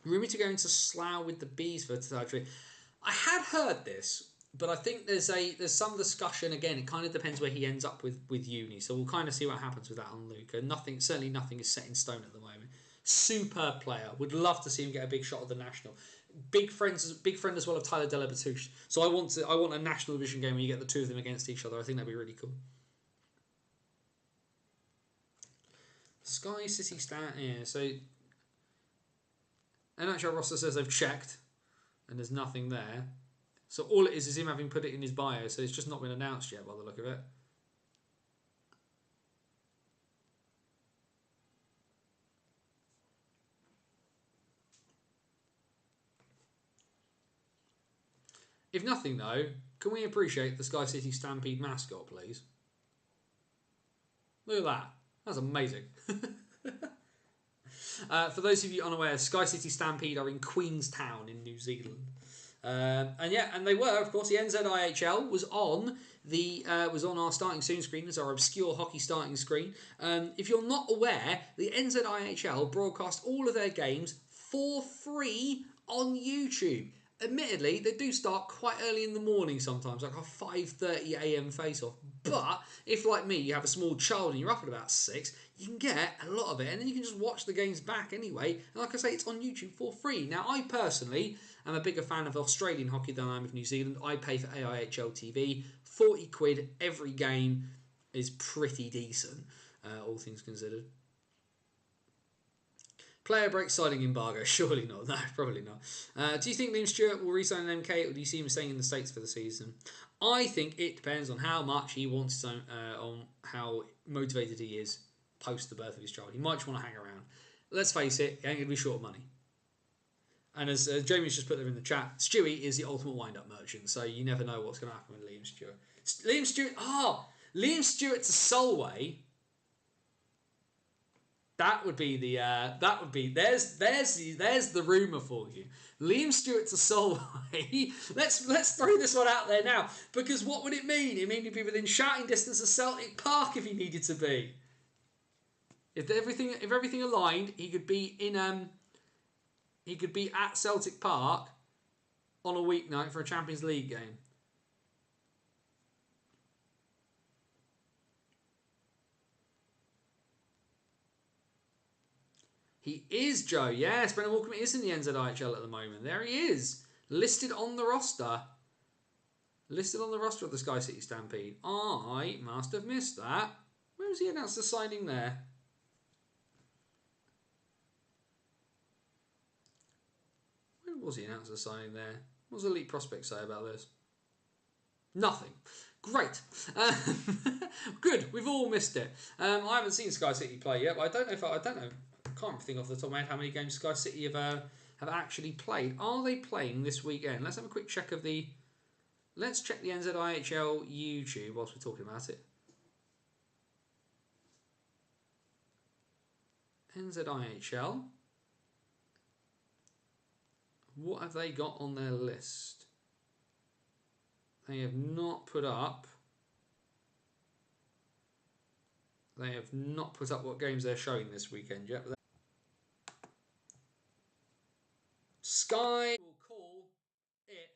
Rumoured to go into Slough with the bees for territory. I had heard this, but I think there's some discussion again. It kind of depends where he ends up with uni, so we'll kind of see what happens with that on Luca. Certainly nothing is set in stone at the moment. Superb player. Would love to see him get a big shot at the national. Big friend as well of Tyler Della Batouche. So I want a national division game where you get the two of them against each other. I think that'd be really cool. Sky City stat, yeah. So NHL roster says they've checked and there's nothing there. So all it is him having put it in his bio, so it's just not been announced yet by the look of it. If nothing though, can we appreciate the Sky City Stampede mascot, please? Look at that. That's amazing. For those of you unaware, Sky City Stampede are in Queenstown in New Zealand. And they were, of course, the NZIHL was on our starting soon screen as our obscure hockey starting screen. If you're not aware, the NZIHL broadcast all of their games for free on YouTube. Admittedly, they do start quite early in the morning sometimes, like a 5:30 a.m. face-off. But if, like me, you have a small child and you're up at about 6, you can get a lot of it, and then you can just watch the games back anyway. And like I say, it's on YouTube for free. Now, I personally am a bigger fan of Australian hockey than I am of New Zealand. I pay for AIHL TV. 40 quid every game is pretty decent, all things considered. Player break signing embargo? Surely not. No, probably not. Do you think Liam Stewart will re-sign an MK, or do you see him staying in the States for the season? I think it depends on how much he wants his own, on how motivated he is post the birth of his child. He might just want to hang around. Let's face it, he ain't going to be short of money. And as Jamie's just put there in the chat, Stewie is the ultimate wind-up merchant, so you never know what's going to happen with Liam Stewart. Liam Stewart to Solway. That would be there's the rumour for you. Liam Stewart to Solway. let's throw this one out there now, because what would it mean? It mean he'd be within shouting distance of Celtic Park if he needed to be. If everything aligned, he could be at Celtic Park on a weeknight for a Champions League game. He is, Joe. Yes, Brendan Walker is in the NZIHL at the moment. There he is. Listed on the roster. Listed on the roster of the Sky City Stampede. I must have missed that. Where was he announced the signing there? Where was he announced the signing there? What does Elite Prospect say about this? Nothing. Great. Good. We've all missed it. I haven't seen Sky City play yet, but I don't know. I can't think off the top of my head how many games Sky City have actually played. Are they playing this weekend? Let's have a quick check of the. Let's check the NZIHL YouTube whilst we're talking about it. NZIHL. What have they got on their list? They have not put up. They have not put up what games they're showing this weekend yet. Sky will call it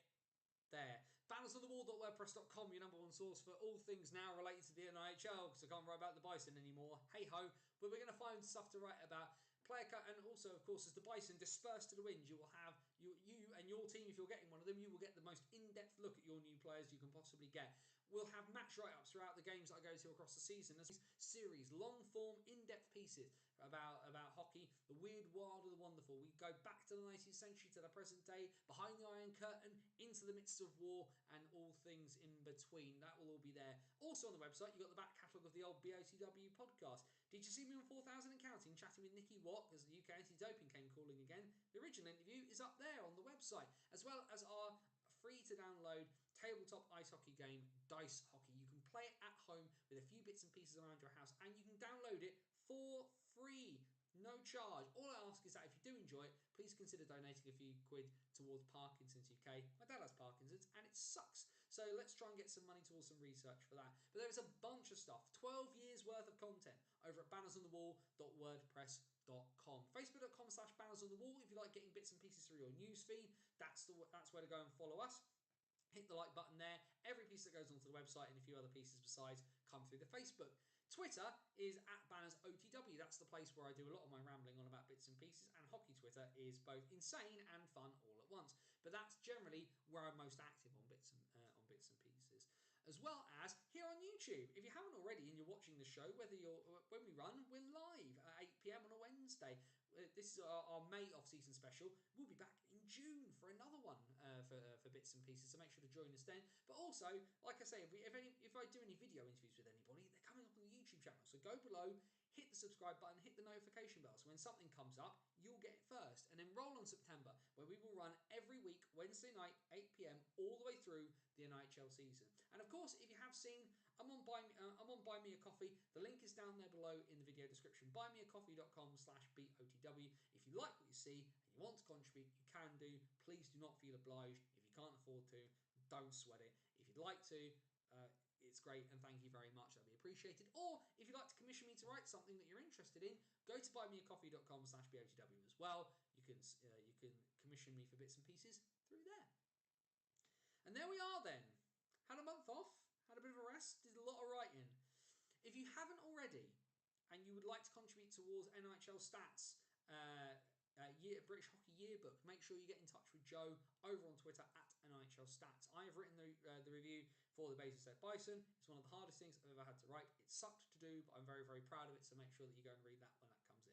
there. Bannersonthewall.wordpress.com, your number one source for all things now related to the NIHL, because I can't write about the Bison anymore. Hey ho, but we're going to find stuff to write about. Player cut, and also, of course, as the Bison disperse to the winds, you will have you and your team. If you're getting one of them, you will get the most in-depth look at your new players you can possibly get. We'll have match write-ups throughout the games that I go to across the season. As series, long-form, in-depth pieces about hockey, the weird, wild, and the wonderful. We go back to the 19th century, to the present day, behind the Iron Curtain, into the midst of war, and all things in between. That will all be there. Also on the website, you've got the back catalogue of the old BOTW podcast. Did you see me on 4,000 and counting, chatting with Nicky Watt as the UK anti-doping came calling again? The original interview is up there on the website, as well as our free-to-download tabletop ice hockey game, Dice Hockey. You can play it at home with a few bits and pieces around your house, and you can download it for free. No charge. All I ask is that if you do enjoy it, please consider donating a few quid towards Parkinson's UK. My dad has Parkinson's and it sucks. So let's try and get some money towards some research for that. But there is a bunch of stuff, 12 years worth of content over at bannersonthewall.wordpress.com. Facebook.com/bannersonthewall if you like getting bits and pieces through your newsfeed. That's where to go and follow us. Hit the like button there. Every piece that goes onto the website and a few other pieces besides come through the Facebook. Twitter is @BannersOTW. That's the place where I do a lot of my rambling on about bits and pieces. And hockey Twitter is both insane and fun all at once. But that's generally where I'm most active on bits and pieces, as well as here on YouTube. If you haven't already and you're watching the show, when we run, we're live at 8 PM on a Wednesday. This is our May off-season special. We'll be back in June for another one for bits and pieces, so make sure to join us then. But also, like I say, if I do any video interviews with anybody, they're coming up on the YouTube channel. So go below, hit the subscribe button, hit the notification bell, so when something comes up, you'll get it first. And then roll on September, where we will run every week, Wednesday night, 8 PM, all the way through the NHL season. And of course, if you have seen, I'm on Buy Me a Coffee. The link is down there below in the video description. buymeacoffee.com/BOTW. If you like what you see and you want to contribute, you can do. Please do not feel obliged. If you can't afford to, don't sweat it. If you'd like to, it's great and thank you very much. That'd be appreciated. Or if you'd like to commission me to write something that you're interested in, go to buymeacoffee.com/BOTW as well. You can commission me for bits and pieces through there. And there we are then. Had a month off, had a bit of a rest, did a lot of writing. If you haven't already and you would like to contribute towards NHL Stats, British Hockey Yearbook, make sure you get in touch with Joe over on Twitter @NHL Stats. I have written the review for the Basingstoke Bison. It's one of the hardest things I've ever had to write. It sucked to do, but I'm very, very proud of it, so make sure that you go and read that when that comes in.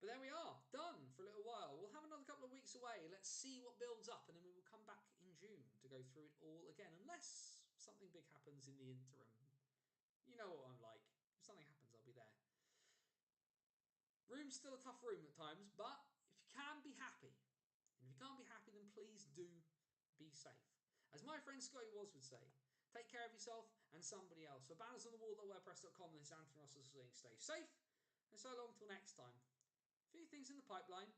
But there we are, done for a little while. We'll have another couple of weeks away. Let's see what builds up, and then we will come back in June to go through it all again, unless something big happens in the interim. You know what I'm like. If something happens, I'll be there. Room's still a tough room at times, but if you can be happy, and if you can't be happy, then please do be safe. As my friend Scotty Waz would say, take care of yourself and somebody else. For bannersonthewall.wordpress.com, this is Anthony Ross saying stay safe, and so long till next time. A few things in the pipeline.